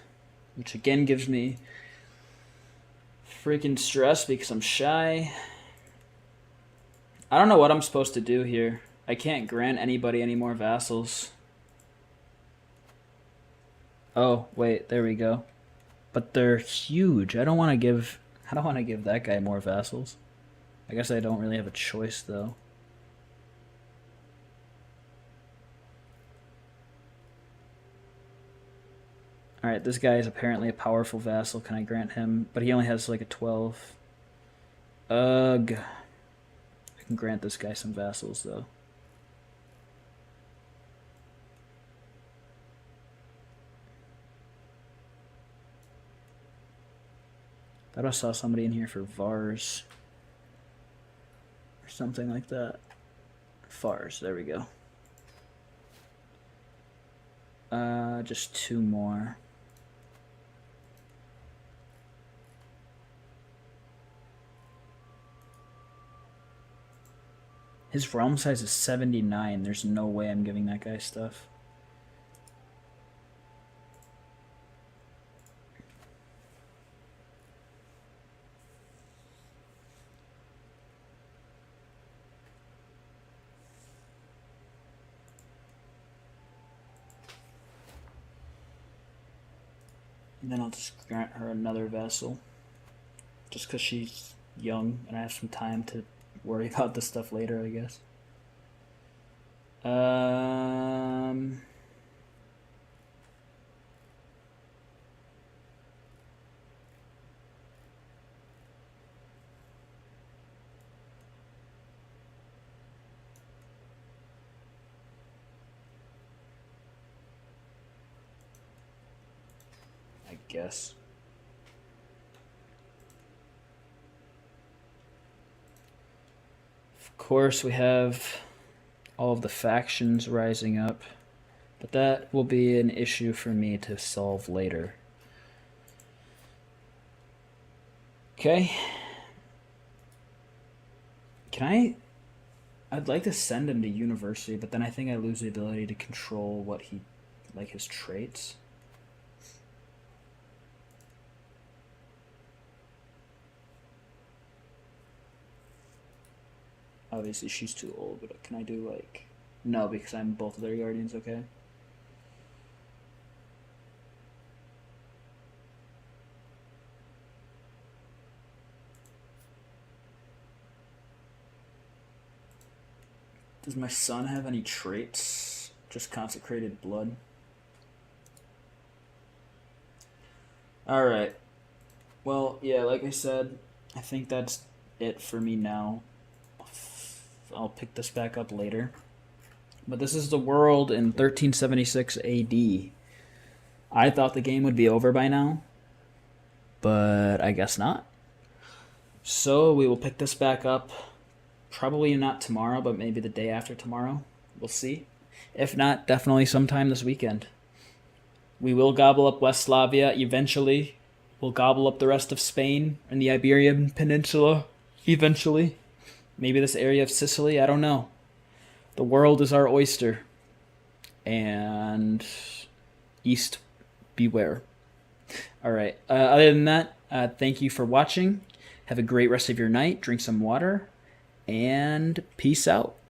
which again gives me freaking stress because I'm shy. I don't know what I'm supposed to do here. I can't grant anybody any more vassals. Oh, wait, there we go. But they're huge. I don't want to give that guy more vassals. I guess I don't really have a choice though. Alright, this guy is apparently a powerful vassal. Can I grant him? But he only has like a 12. Ugh. I can grant this guy some vassals though. Thought I saw somebody in here for Vars. Or something like that. Vars, there we go. Just 2 more. His realm size is 79. There's no way I'm giving that guy stuff. And then I'll just grant her another vassal. Just because she's young and I have some time to worry about this stuff later, I guess. I guess. Of course, we have all of the factions rising up, but that will be an issue for me to solve later. Okay. I'd like to send him to university, but then I think I lose the ability to control what he like his traits. Obviously, she's too old, but can I do, like... No, because I'm both of their guardians, okay? Does my son have any traits? Just consecrated blood. Alright. Well, yeah, like I said, I think that's it for me now. I'll pick this back up later. But this is the world in 1376 AD. I thought the game would be over by now, but I guess not. So we will pick this back up. Probably not tomorrow, but maybe the day after tomorrow. We'll see. If not, definitely sometime this weekend. We will gobble up West Slavia eventually. We'll gobble up the rest of Spain and the Iberian Peninsula eventually. Maybe this area of Sicily, I don't know. The world is our oyster. And East beware. Alright, other than that, thank you for watching. Have a great rest of your night. Drink some water. And peace out.